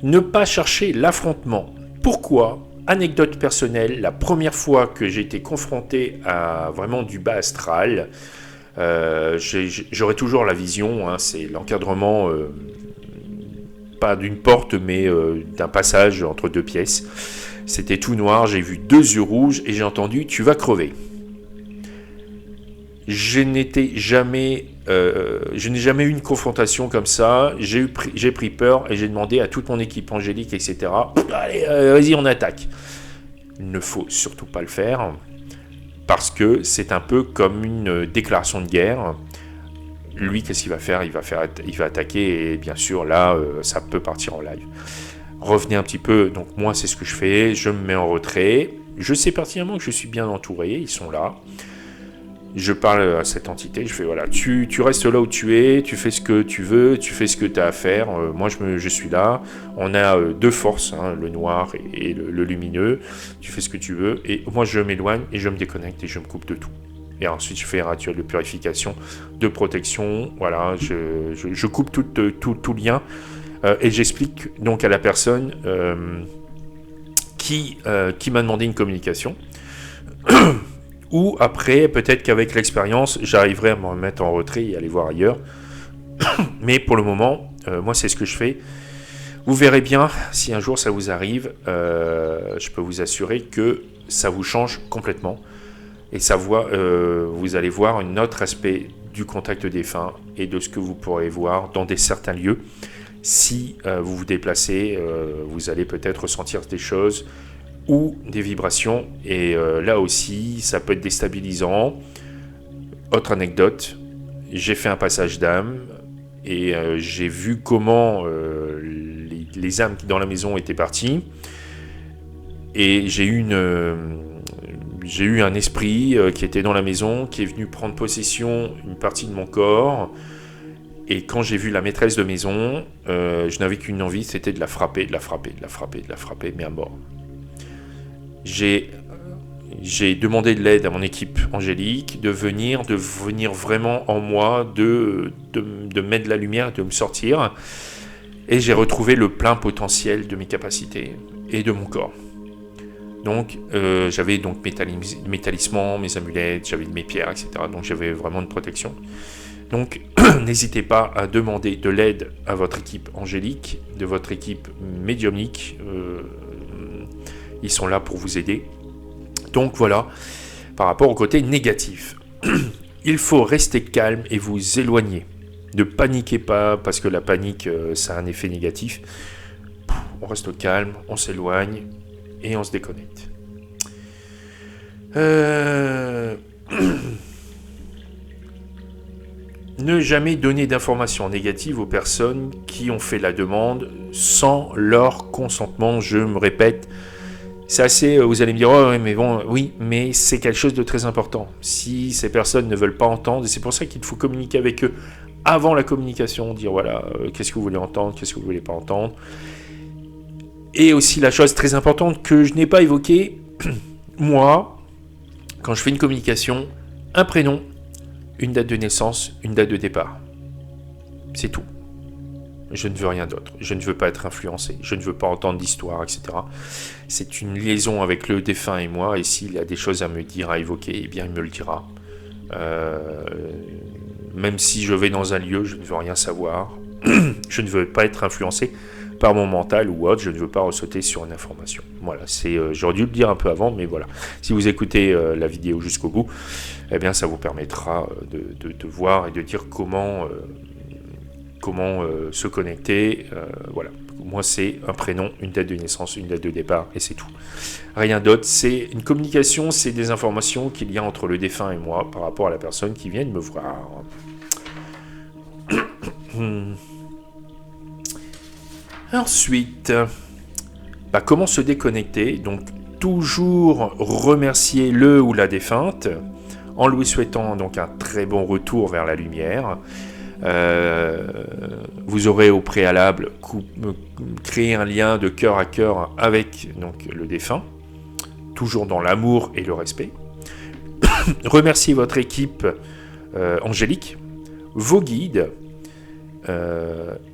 ne pas chercher l'affrontement. Pourquoi ? Anecdote personnelle, la première fois que j'ai été confronté à vraiment du bas astral, j'aurais toujours la vision, hein, c'est l'encadrement, pas d'une porte, mais d'un passage entre deux pièces. C'était tout noir, j'ai vu 2 yeux rouges et j'ai entendu « tu vas crever ». Je n'ai jamais eu une confrontation comme ça, j'ai pris peur et j'ai demandé à toute mon équipe angélique, etc. « Allez, vas-y, on attaque ». Il ne faut surtout pas le faire, parce que c'est un peu comme une déclaration de guerre. Lui, qu'est-ce qu'il va faire ? Il va attaquer, et bien sûr, là, ça peut partir en live. Revenez un petit peu, donc moi c'est ce que je fais, je me mets en retrait, je sais pertinemment que je suis bien entouré, ils sont là, je parle à cette entité, je fais voilà, tu restes là où tu es, tu fais ce que tu veux, tu fais ce que tu as à faire, moi je suis là, on a 2 forces, hein, le noir et le lumineux, tu fais ce que tu veux, et moi je m'éloigne et je me déconnecte et je me coupe de tout. Et ensuite je fais un rituel de purification, de protection, voilà, je coupe tout lien. Et j'explique donc à la personne qui m'a demandé une communication. Ou après, peut-être qu'avec l'expérience, j'arriverai à me remettre en retrait et aller voir ailleurs. Mais pour le moment, moi c'est ce que je fais. Vous verrez bien, si un jour ça vous arrive, je peux vous assurer que ça vous change complètement. Et vous allez voir un autre aspect du contact défunt et de ce que vous pourrez voir dans certains lieux. Si vous vous déplacez, vous allez peut-être ressentir des choses ou des vibrations. Et là aussi, ça peut être déstabilisant. Autre anecdote, j'ai fait un passage d'âme et j'ai vu comment les âmes dans la maison étaient parties. Et j'ai eu un esprit qui était dans la maison, qui est venu prendre possession d'une partie de mon corps. Et quand j'ai vu la maîtresse de maison, je n'avais qu'une envie, c'était de la frapper, mais à mort. J'ai demandé de l'aide à mon équipe angélique, de venir vraiment en moi, de mettre de la lumière, de me sortir. Et j'ai retrouvé le plein potentiel de mes capacités et de mon corps. Donc, j'avais donc mes talismans, mes amulettes, j'avais mes pierres, etc. Donc, j'avais vraiment une protection. Donc, n'hésitez pas à demander de l'aide à votre équipe angélique, de votre équipe médiumnique. Ils sont là pour vous aider. Donc, voilà, par rapport au côté négatif. Il faut rester calme et vous éloigner. Ne paniquez pas, parce que la panique, ça a un effet négatif. On reste calme, on s'éloigne et on se déconnecte. Ne jamais donner d'informations négatives aux personnes qui ont fait la demande sans leur consentement. Je me répète, c'est assez, vous allez me dire, oh, mais bon, oui, mais c'est quelque chose de très important. Si ces personnes ne veulent pas entendre, et c'est pour ça qu'il faut communiquer avec eux avant la communication, dire voilà, qu'est-ce que vous voulez entendre, qu'est-ce que vous voulez pas entendre. Et aussi la chose très importante que je n'ai pas évoquée, moi, quand je fais une communication, un prénom, une date de naissance, une date de départ. C'est tout. Je ne veux rien d'autre. Je ne veux pas être influencé. Je ne veux pas entendre d'histoire, etc. C'est une liaison avec le défunt et moi. Et s'il a des choses à me dire, à évoquer, eh bien, il me le dira. Même si je vais dans un lieu, je ne veux rien savoir. Je ne veux pas être influencé par mon mental ou autre. Je ne veux pas ressauter sur une information. Voilà, j'aurais dû le dire un peu avant, mais voilà. Si vous écoutez la vidéo jusqu'au bout, eh bien, ça vous permettra de voir et de dire comment se connecter. Voilà. Moi, c'est un prénom, une date de naissance, une date de départ, et c'est tout. Rien d'autre. C'est une communication, c'est des informations qu'il y a entre le défunt et moi par rapport à la personne qui vient de me voir. Ensuite, comment se déconnecter? Donc, toujours remercier le ou la défunte en lui souhaitant donc un très bon retour vers la lumière. Vous aurez au préalable créé un lien de cœur à cœur avec donc, le défunt, toujours dans l'amour et le respect. Remerciez votre équipe angélique, vos guides,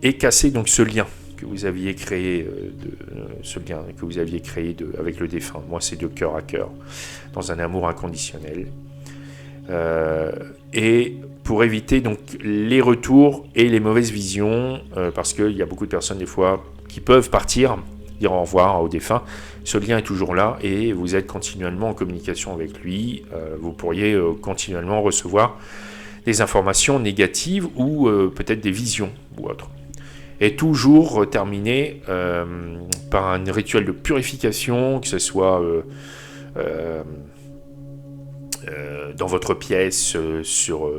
et cassez donc ce lien que vous aviez créé, avec le défunt. Moi, c'est de cœur à cœur, dans un amour inconditionnel. Et pour éviter donc les retours et les mauvaises visions, parce qu'il y a beaucoup de personnes des fois qui peuvent partir, dire au revoir au défunt. Ce lien est toujours là et vous êtes continuellement en communication avec lui. Vous pourriez continuellement recevoir des informations négatives ou peut-être des visions ou autres. Et toujours terminer par un rituel de purification, que ce soit dans votre pièce, sur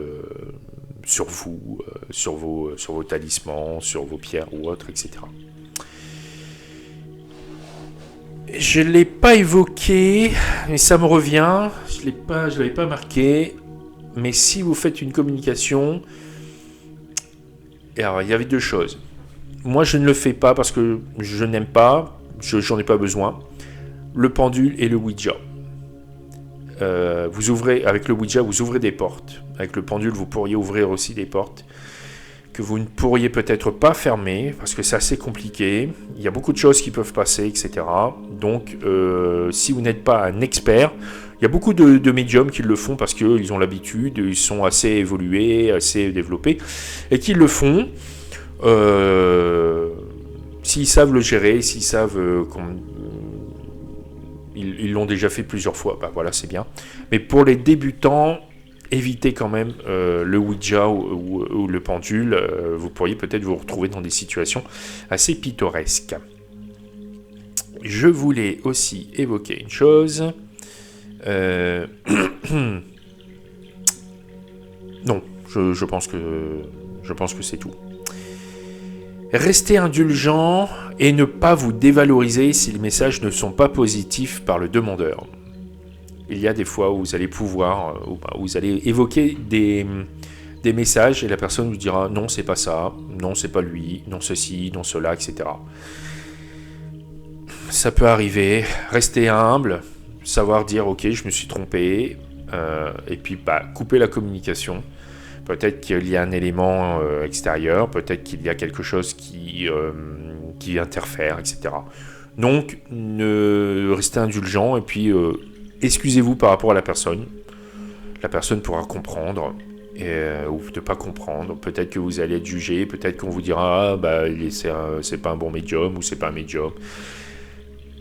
vous, sur vos talismans, sur vos pierres ou autres, etc. Je ne l'ai pas évoqué, mais ça me revient. Je ne l'avais pas marqué. Mais si vous faites une communication, alors, il y avait deux choses. Moi, je ne le fais pas parce que je n'aime pas, j'en ai pas besoin. Le pendule et le Ouija. Avec le Ouija, vous ouvrez des portes. Avec le pendule, vous pourriez ouvrir aussi des portes que vous ne pourriez peut-être pas fermer parce que c'est assez compliqué. Il y a beaucoup de choses qui peuvent passer, etc. Donc, si vous n'êtes pas un expert, il y a beaucoup de médiums qui le font parce qu'ils ont l'habitude, ils sont assez évolués, assez développés, et qui le font. S'ils savent le gérer, s'ils savent ils l'ont déjà fait plusieurs fois, voilà, c'est bien. Mais pour les débutants, évitez quand même le Ouija ou le pendule. Vous pourriez peut-être vous retrouver dans des situations assez pittoresques. Je voulais aussi évoquer une chose. Non, je pense que c'est tout. Restez indulgent et ne pas vous dévaloriser si les messages ne sont pas positifs par le demandeur. Il y a des fois où vous allez pouvoir, où vous allez évoquer des messages et la personne vous dira non, c'est pas ça, non, c'est pas lui, non, ceci, non, cela, etc. Ça peut arriver. Restez humble, savoir dire ok, je me suis trompé, et puis couper la communication. Peut-être qu'il y a un élément extérieur, peut-être qu'il y a quelque chose qui interfère, etc. Donc, restez indulgent et puis excusez-vous par rapport à la personne. La personne pourra comprendre ou ne pas comprendre. Peut-être que vous allez être jugé, peut-être qu'on vous dira c'est pas un bon médium ou c'est pas un médium.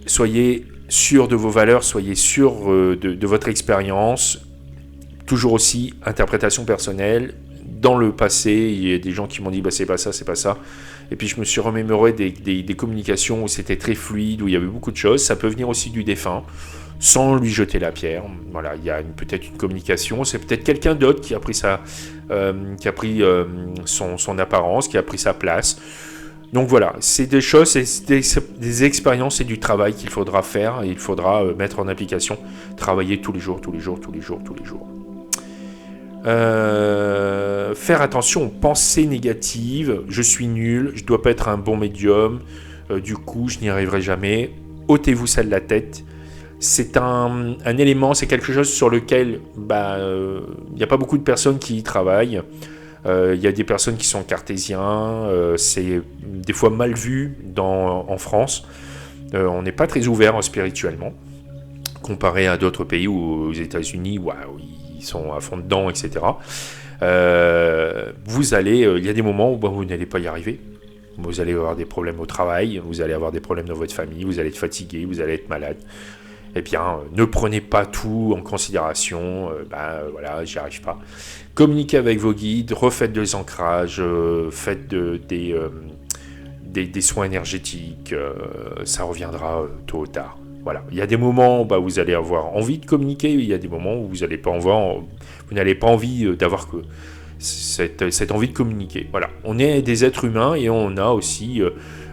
Soyez sûr de vos valeurs, soyez sûr de votre expérience. Toujours aussi, interprétation personnelle. Dans le passé, il y a des gens qui m'ont dit c'est pas ça, c'est pas ça. Et puis je me suis remémoré des communications où c'était très fluide, où il y avait beaucoup de choses. Ça peut venir aussi du défunt, sans lui jeter la pierre. Voilà, il y a peut-être une communication. C'est peut-être quelqu'un d'autre qui a pris son apparence, qui a pris sa place. Donc voilà, c'est des choses, c'est des expériences et du travail qu'il faudra faire et il faudra mettre en application. Travailler tous les jours. Faire attention aux pensées négatives. Je suis nul, je dois pas être un bon médium, du coup je n'y arriverai jamais. Ôtez-vous ça de la tête. C'est un élément, c'est quelque chose sur lequel il n'y a pas beaucoup de personnes qui y travaillent. Il y a des personnes qui sont cartésiens, c'est des fois mal vu en France. On n'est pas très ouvert spirituellement comparé à d'autres pays ou aux États-Unis où ils sont à fond dedans, etc. Il y a des moments où vous n'allez pas y arriver. Vous allez avoir des problèmes au travail, vous allez avoir des problèmes dans votre famille, vous allez être fatigué, vous allez être malade. Eh bien, ne prenez pas tout en considération. Voilà, j'y arrive pas. Communiquez avec vos guides, refaites des ancrages, faites des soins énergétiques. Ça reviendra tôt ou tard. Voilà. Il y a des moments où vous allez avoir envie de communiquer, il y a des moments où vous n'allez pas envie d'avoir cette envie de communiquer. Voilà, on est des êtres humains et on a aussi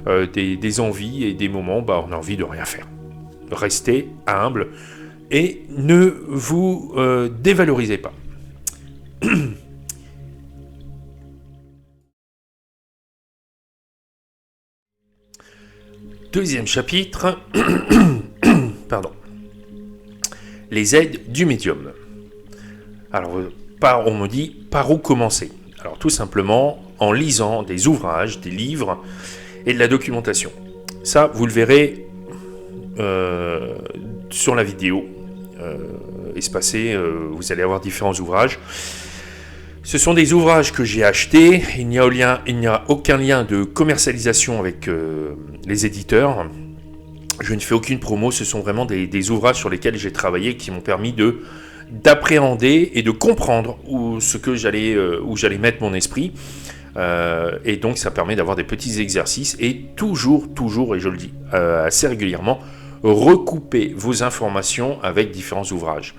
des envies et des moments, on a envie de rien faire. Restez humble et ne vous dévalorisez pas. Deuxième chapitre, pardon. Les aides du médium. Alors, on me dit, par où commencer? Alors, tout simplement, en lisant des ouvrages, des livres et de la documentation. Ça, vous le verrez sur la vidéo. Espacée, vous allez avoir différents ouvrages. Ce sont des ouvrages que j'ai achetés. Il n'y a aucun lien de commercialisation avec les éditeurs. Je ne fais aucune promo. Ce sont vraiment des ouvrages sur lesquels j'ai travaillé qui m'ont permis d'appréhender et de comprendre où j'allais mettre mon esprit. Et donc ça permet d'avoir des petits exercices et toujours, et je le dis assez régulièrement, recouper vos informations avec différents ouvrages.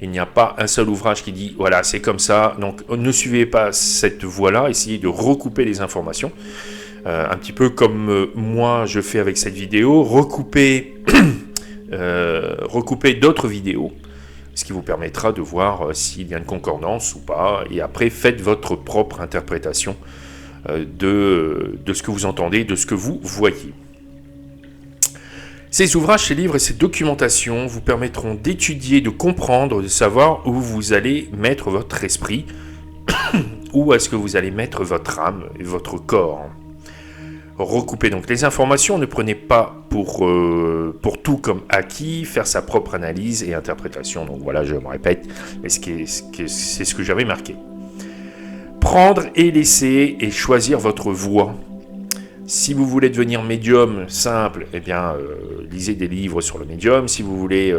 Il n'y a pas un seul ouvrage qui dit voilà c'est comme ça, donc ne suivez pas cette voie-là, essayez de recouper les informations, un petit peu comme moi je fais avec cette vidéo, recouper d'autres vidéos, ce qui vous permettra de voir s'il y a une concordance ou pas, et après faites votre propre interprétation de ce que vous entendez, de ce que vous voyez. Ces ouvrages, ces livres et ces documentations vous permettront d'étudier, de comprendre, de savoir où vous allez mettre votre esprit, où est-ce que vous allez mettre votre âme et votre corps. Recoupez donc les informations, ne prenez pas pour tout comme acquis, faire sa propre analyse et interprétation. Donc voilà, je me répète, mais c'est ce que j'avais marqué. Prendre et laisser et choisir votre voie. Si vous voulez devenir médium simple, lisez des livres sur le médium. Si vous voulez,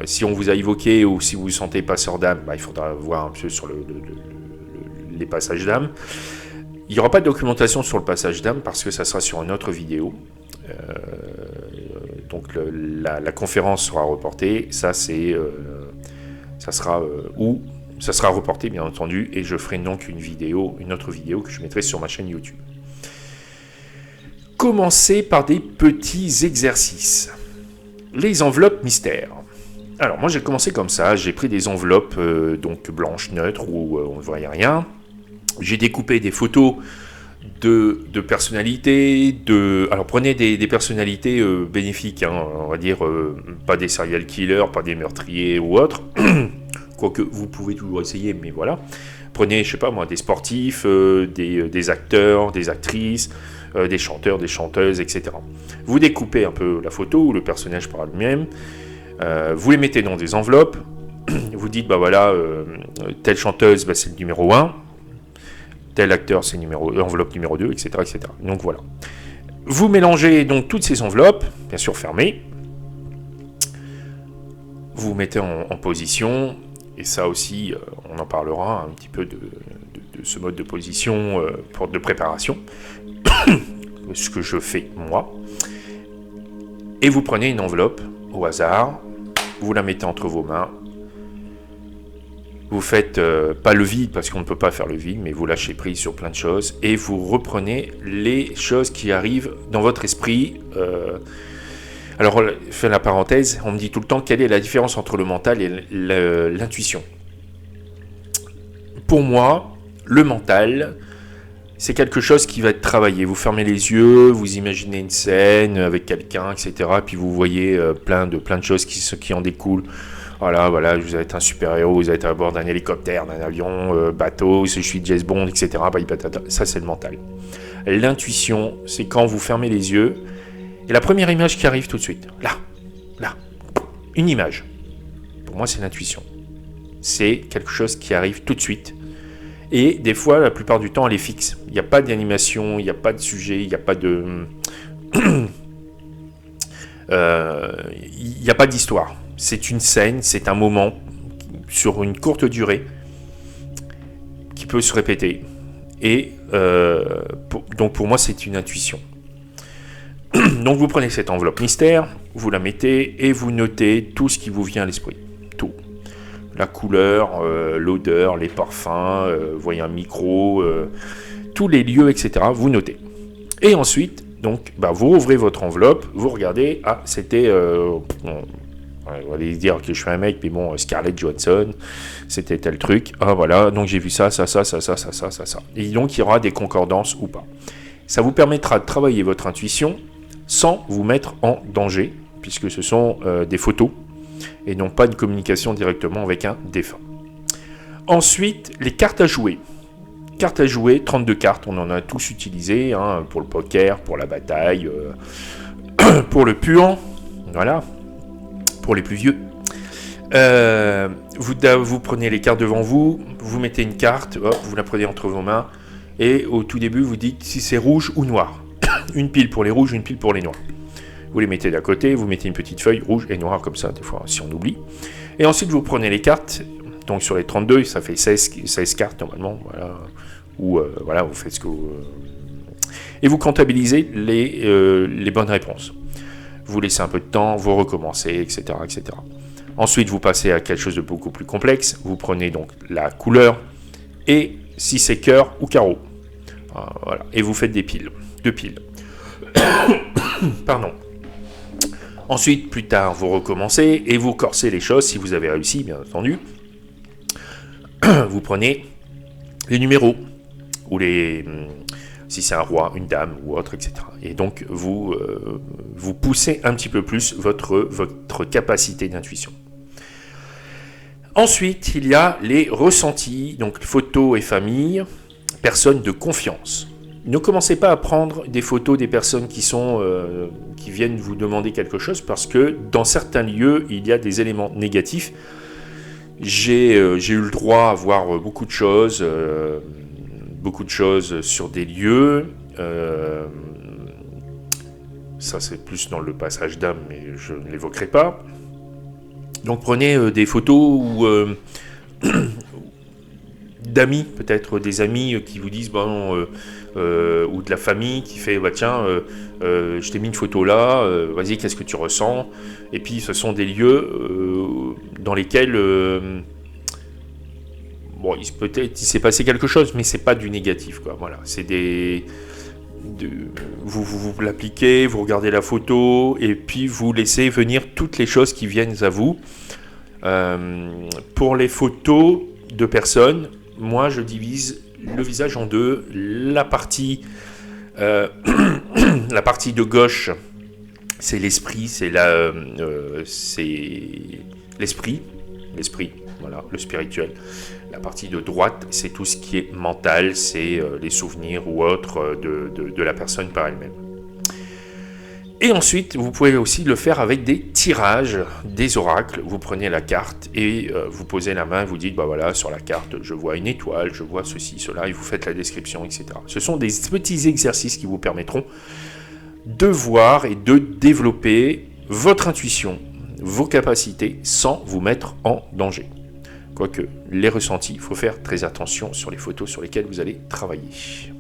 si on vous a évoqué ou si vous vous sentez passeur d'âme, il faudra voir un peu sur les passages d'âme. Il n'y aura pas de documentation sur le passage d'âme parce que ça sera sur une autre vidéo. Donc la conférence sera reportée. Ça sera reporté bien entendu et je ferai donc une autre vidéo que je mettrai sur ma chaîne YouTube. Commencez par des petits exercices. Les enveloppes mystères. Alors moi j'ai commencé comme ça, j'ai pris des enveloppes donc blanches neutres où on ne voyait rien. J'ai découpé des photos de personnalités, alors prenez des personnalités bénéfiques, on va dire pas des serial killers, pas des meurtriers ou autres, quoique vous pouvez toujours essayer, mais voilà. Prenez, je sais pas moi, des sportifs, des acteurs, des actrices, des chanteurs, des chanteuses, etc. Vous découpez un peu la photo ou le personnage par lui-même, vous les mettez dans des enveloppes, vous dites, telle chanteuse, c'est le numéro 1, tel acteur, c'est enveloppe numéro 2, etc., etc. Donc voilà. Vous mélangez donc toutes ces enveloppes, bien sûr fermées, vous mettez en position, et ça aussi, on en parlera un petit peu de ce mode de position de préparation, ce que je fais moi. Et vous prenez une enveloppe au hasard, vous la mettez entre vos mains, vous faites pas le vide parce qu'on ne peut pas faire le vide, mais vous lâchez prise sur plein de choses et vous reprenez les choses qui arrivent dans votre esprit. Alors, je fais la parenthèse, on me dit tout le temps quelle est la différence entre le mental et l'intuition. Pour moi, le mental, c'est quelque chose qui va être travaillé. Vous fermez les yeux, vous imaginez une scène avec quelqu'un, etc. Puis vous voyez plein de choses qui en découlent. Voilà, vous êtes un super-héros, vous êtes à bord d'un hélicoptère, d'un avion, bateau, je suis James Bond, etc. Ça, c'est le mental. L'intuition, c'est quand vous fermez les yeux, et la première image qui arrive tout de suite, là, une image. Pour moi, c'est l'intuition. C'est quelque chose qui arrive tout de suite. Et des fois, la plupart du temps, elle est fixe. Il n'y a pas d'animation, il n'y a pas de sujet, il n'y a pas de... il n'y a pas d'histoire. C'est une scène, c'est un moment sur une courte durée qui peut se répéter. Et donc pour moi, c'est une intuition. Donc vous prenez cette enveloppe mystère, vous la mettez et vous notez tout ce qui vous vient à l'esprit. Tout. la couleur, l'odeur, les parfums, vous voyez un micro, tous les lieux, etc. Vous notez. Et ensuite, donc, vous ouvrez votre enveloppe, vous regardez, c'était... on va dire que je suis un mec, mais bon, Scarlett Johansson, c'était tel truc. Voilà, donc j'ai vu ça. Et donc, il y aura des concordances ou pas. Ça vous permettra de travailler votre intuition sans vous mettre en danger, puisque ce sont des photos et non pas une communication directement avec un défunt. Ensuite, les cartes à jouer. Cartes à jouer, 32 cartes, on en a tous utilisé, pour le poker, pour la bataille, pour le puant, voilà, pour les plus vieux. Vous prenez les cartes devant vous, vous mettez une carte, vous la prenez entre vos mains, et au tout début, vous dites si c'est rouge ou noir. Une pile pour les rouges, une pile pour les noirs. Vous les mettez d'à côté, vous mettez une petite feuille rouge et noire comme ça, des fois, si on oublie. Et ensuite, vous prenez les cartes, donc sur les 32, ça fait 16 cartes normalement, voilà. Ou voilà, vous faites ce que vous... Et vous comptabilisez les bonnes réponses. Vous laissez un peu de temps, vous recommencez, etc., etc. Ensuite, vous passez à quelque chose de beaucoup plus complexe. Vous prenez donc la couleur et si c'est cœur ou carreau. Voilà. Et vous faites des piles. 2 piles. Pardon. Ensuite, plus tard, vous recommencez et vous corsez les choses si vous avez réussi, bien entendu. Vous prenez les numéros ou si c'est un roi, une dame ou autre, etc. Et donc, vous poussez un petit peu plus votre capacité d'intuition. Ensuite, il y a les ressentis, donc photos et famille, personnes de confiance. Ne commencez pas à prendre des photos des personnes qui viennent vous demander quelque chose parce que dans certains lieux, il y a des éléments négatifs. J'ai eu le droit à voir beaucoup de choses sur des lieux. Ça, c'est plus dans le passage d'âme, mais je ne l'évoquerai pas. Donc, prenez des photos d'amis, peut-être des amis qui vous disent ou de la famille qui fait tiens, je t'ai mis une photo là, vas-y, qu'est-ce que tu ressens? Et puis ce sont des lieux dans lesquels il s'est passé quelque chose, mais c'est pas du négatif, quoi. Voilà, c'est vous l'appliquez, vous regardez la photo et puis vous laissez venir toutes les choses qui viennent à vous. Pour les photos de personnes, moi je divise le visage en deux. La partie de gauche, c'est l'esprit, c'est l'esprit, voilà, le spirituel. La partie de droite, c'est tout ce qui est mental, c'est les souvenirs ou autres de la personne par elle-même. Et ensuite, vous pouvez aussi le faire avec des tirages, des oracles. Vous prenez la carte et vous posez la main, vous dites, voilà, sur la carte, je vois une étoile, je vois ceci, cela, et vous faites la description, etc. Ce sont des petits exercices qui vous permettront de voir et de développer votre intuition, vos capacités, sans vous mettre en danger. Quoique, les ressentis, il faut faire très attention sur les photos sur lesquelles vous allez travailler.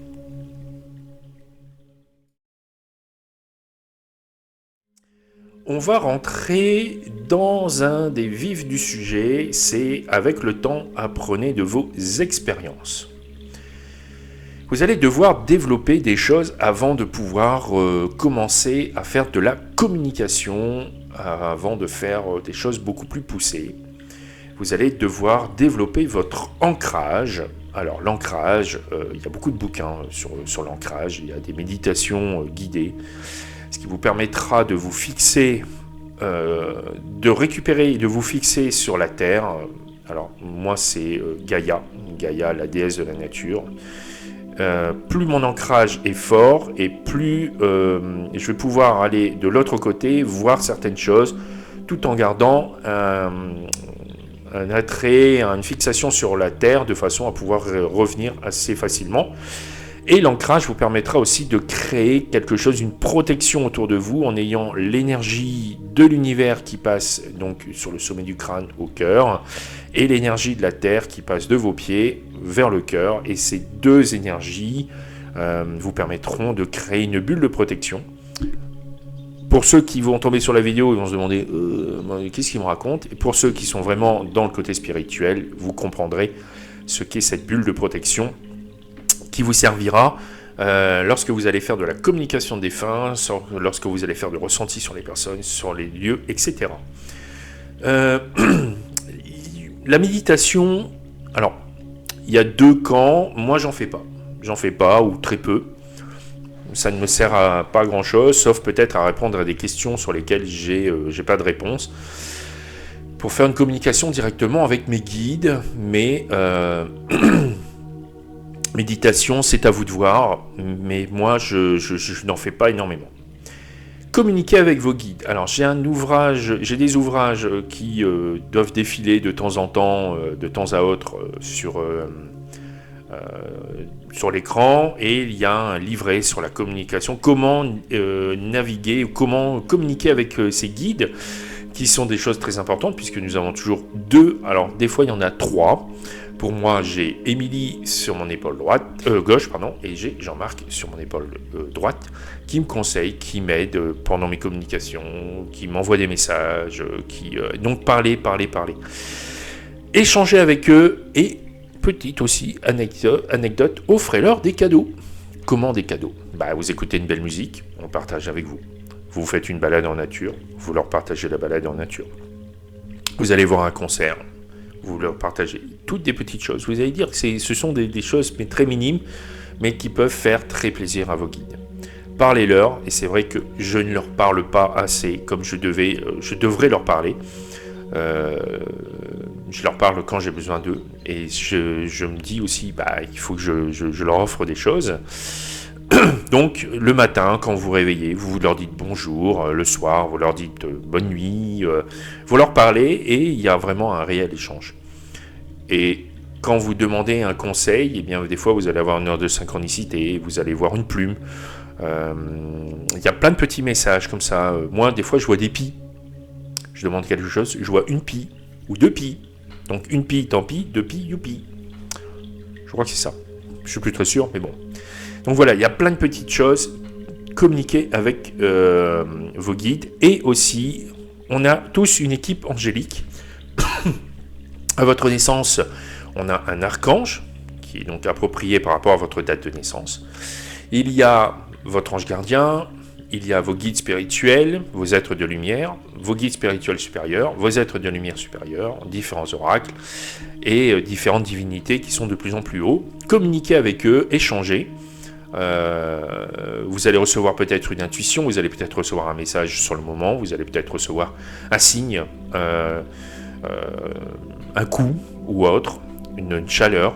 On va rentrer dans un des vifs du sujet, c'est avec le temps, apprenez de vos expériences. Vous allez devoir développer des choses avant de pouvoir commencer à faire de la communication, avant de faire des choses beaucoup plus poussées. Vous allez devoir développer votre ancrage. Alors l'ancrage, il y a beaucoup de bouquins sur l'ancrage, il y a des méditations guidées, ce qui vous permettra de vous fixer, de récupérer et de vous fixer sur la Terre. Alors moi c'est Gaïa, la déesse de la nature. Plus mon ancrage est fort et plus je vais pouvoir aller de l'autre côté, voir certaines choses, tout en gardant un attrait, une fixation sur la Terre, de façon à pouvoir revenir assez facilement. Et l'ancrage vous permettra aussi de créer quelque chose, une protection autour de vous, en ayant l'énergie de l'univers qui passe donc sur le sommet du crâne au cœur, et l'énergie de la Terre qui passe de vos pieds vers le cœur. Et ces deux énergies vous permettront de créer une bulle de protection Pour ceux qui vont tomber sur la vidéo, ils vont se demander qu'est-ce qu'il me raconte. Et pour ceux qui sont vraiment dans le côté spirituel, vous comprendrez ce qu'est cette bulle de protection qui vous servira lorsque vous allez faire de la communication de défunts, lorsque vous allez faire de ressenti sur les personnes, sur les lieux, etc. La méditation, alors, il y a 2 camps, moi j'en fais pas, ou très peu. Ça ne me sert à pas grand chose, sauf peut-être à répondre à des questions sur lesquelles j'ai pas de réponse. Pour faire une communication directement avec mes guides, mais méditation, c'est à vous de voir, mais moi je n'en fais pas énormément. Communiquer avec vos guides. Alors j'ai des ouvrages qui doivent défiler de temps en temps, de temps à autre sur l'écran, et il y a un livret sur la communication, comment naviguer, comment communiquer avec ces guides, qui sont des choses très importantes, puisque nous avons toujours 2, alors des fois il y en a 3. Pour moi, j'ai Émilie sur mon épaule gauche, et j'ai Jean-Marc sur mon épaule droite, qui me conseille, qui m'aide pendant mes communications, qui m'envoie des messages, donc parler. Échanger avec eux, et petite aussi anecdote, offrez-leur des cadeaux. Comment des cadeaux ? Vous écoutez une belle musique, on partage avec vous. Vous faites une balade en nature, vous leur partagez la balade en nature. Vous allez voir un concert, vous leur partagez toutes des petites choses. Vous allez dire que ce sont des choses mais très minimes, mais qui peuvent faire très plaisir à vos guides. Parlez-leur, et c'est vrai que je ne leur parle pas assez comme je devrais leur parler. Je leur parle quand j'ai besoin d'eux, et je me dis aussi, il faut que je leur offre des choses. Donc le matin, quand vous vous réveillez, vous leur dites bonjour, le soir, vous leur dites bonne nuit, vous leur parlez, et il y a vraiment un réel échange. Et quand vous demandez un conseil, eh bien des fois vous allez avoir une heure de synchronicité, vous allez voir une plume, il y a plein de petits messages comme ça. Moi, des fois, je vois des pies. Je demande quelque chose, je vois une pie ou 2 pies. Donc une pie, tant pis, 2 pies, youpi. Je crois que c'est ça. Je suis plus très sûr, mais bon. Donc voilà, il y a plein de petites choses. Communiquez avec vos guides. Et aussi, on a tous une équipe angélique. À votre naissance, on a un archange, qui est donc approprié par rapport à votre date de naissance. Il y a votre ange gardien, il y a vos guides spirituels, vos êtres de lumière, vos guides spirituels supérieurs, vos êtres de lumière supérieurs, différents oracles et différentes divinités qui sont de plus en plus hauts. Communiquez avec eux, échangez. Vous allez recevoir peut-être une intuition, vous allez peut-être recevoir un message sur le moment, vous allez peut-être recevoir un signe, un coup ou autre, une chaleur.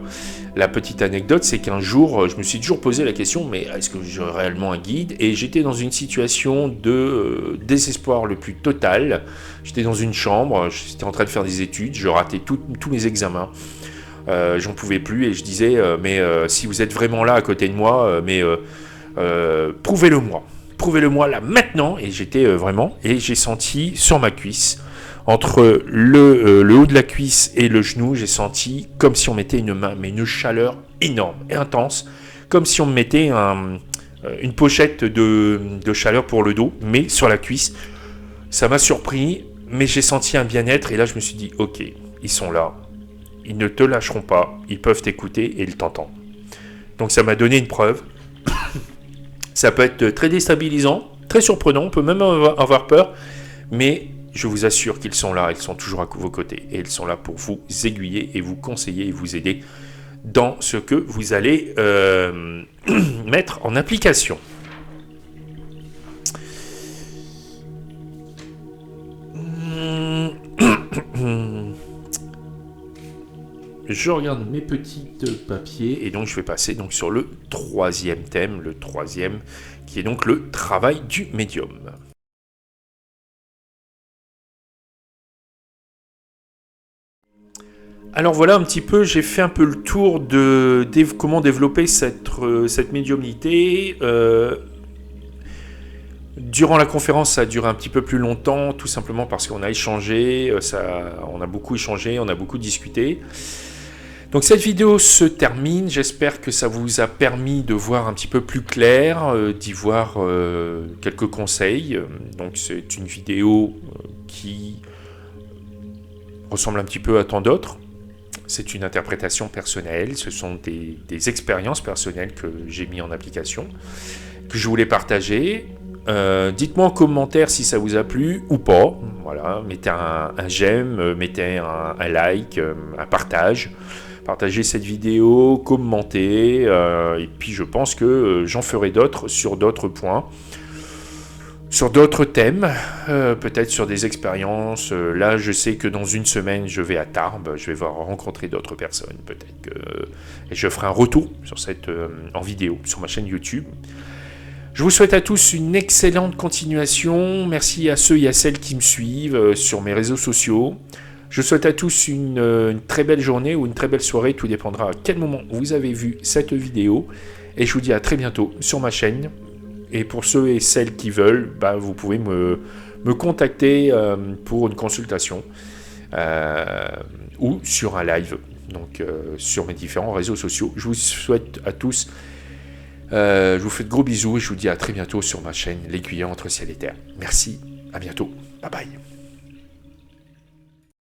La petite anecdote, c'est qu'un jour, je me suis toujours posé la question, mais est-ce que j'ai réellement un guide ? Et j'étais dans une situation de désespoir le plus total. J'étais dans une chambre, j'étais en train de faire des études, je ratais tous mes examens. J'en pouvais plus, et je disais, si vous êtes vraiment là à côté de moi, prouvez-le-moi là maintenant. Et j'étais vraiment, et j'ai senti sur ma cuisse, entre le haut de la cuisse et le genou, j'ai senti comme si on mettait une main, mais une chaleur énorme et intense, comme si on me mettait une pochette de chaleur pour le dos, mais sur la cuisse. Ça m'a surpris, mais j'ai senti un bien-être, et là je me suis dit, ok, ils sont là, ils ne te lâcheront pas, ils peuvent t'écouter et ils t'entendent. Donc ça m'a donné une preuve. Ça peut être très déstabilisant, très surprenant, on peut même avoir peur, mais je vous assure qu'ils sont là, ils sont toujours à vos côtés, et ils sont là pour vous aiguiller et vous conseiller et vous aider dans ce que vous allez mettre en application. Je regarde mes petits papiers, et donc je vais passer donc sur le 3e thème, le 3e, qui est donc le travail du médium. Alors voilà un petit peu, j'ai fait un peu le tour de comment développer cette médiumnité. Durant la conférence, ça a duré un petit peu plus longtemps, tout simplement parce qu'on a échangé, on a beaucoup échangé, on a beaucoup discuté. Donc cette vidéo se termine, j'espère que ça vous a permis de voir un petit peu plus clair, d'y voir quelques conseils. Donc c'est une vidéo qui ressemble un petit peu à tant d'autres. C'est une interprétation personnelle, ce sont des expériences personnelles que j'ai mis en application, que je voulais partager. Dites-moi en commentaire si ça vous a plu ou pas. Voilà, mettez un j'aime, mettez un like, un partage. Partagez cette vidéo, commentez, et puis je pense que j'en ferai d'autres sur d'autres points, sur d'autres thèmes, peut-être sur des expériences. Là, je sais que dans une semaine, je vais à Tarbes, je vais rencontrer d'autres personnes, peut-être que et je ferai un retour sur en vidéo sur ma chaîne YouTube. Je vous souhaite à tous une excellente continuation. Merci à ceux et à celles qui me suivent sur mes réseaux sociaux. Je souhaite à tous une très belle journée ou une très belle soirée, tout dépendra à quel moment vous avez vu cette vidéo. Et je vous dis à très bientôt sur ma chaîne. Et pour ceux et celles qui veulent, vous pouvez me contacter pour une consultation ou sur un live, donc sur mes différents réseaux sociaux. Je vous souhaite à tous, je vous fais de gros bisous et je vous dis à très bientôt sur ma chaîne L'Aiguillon entre ciel et terre. Merci, à bientôt, bye bye.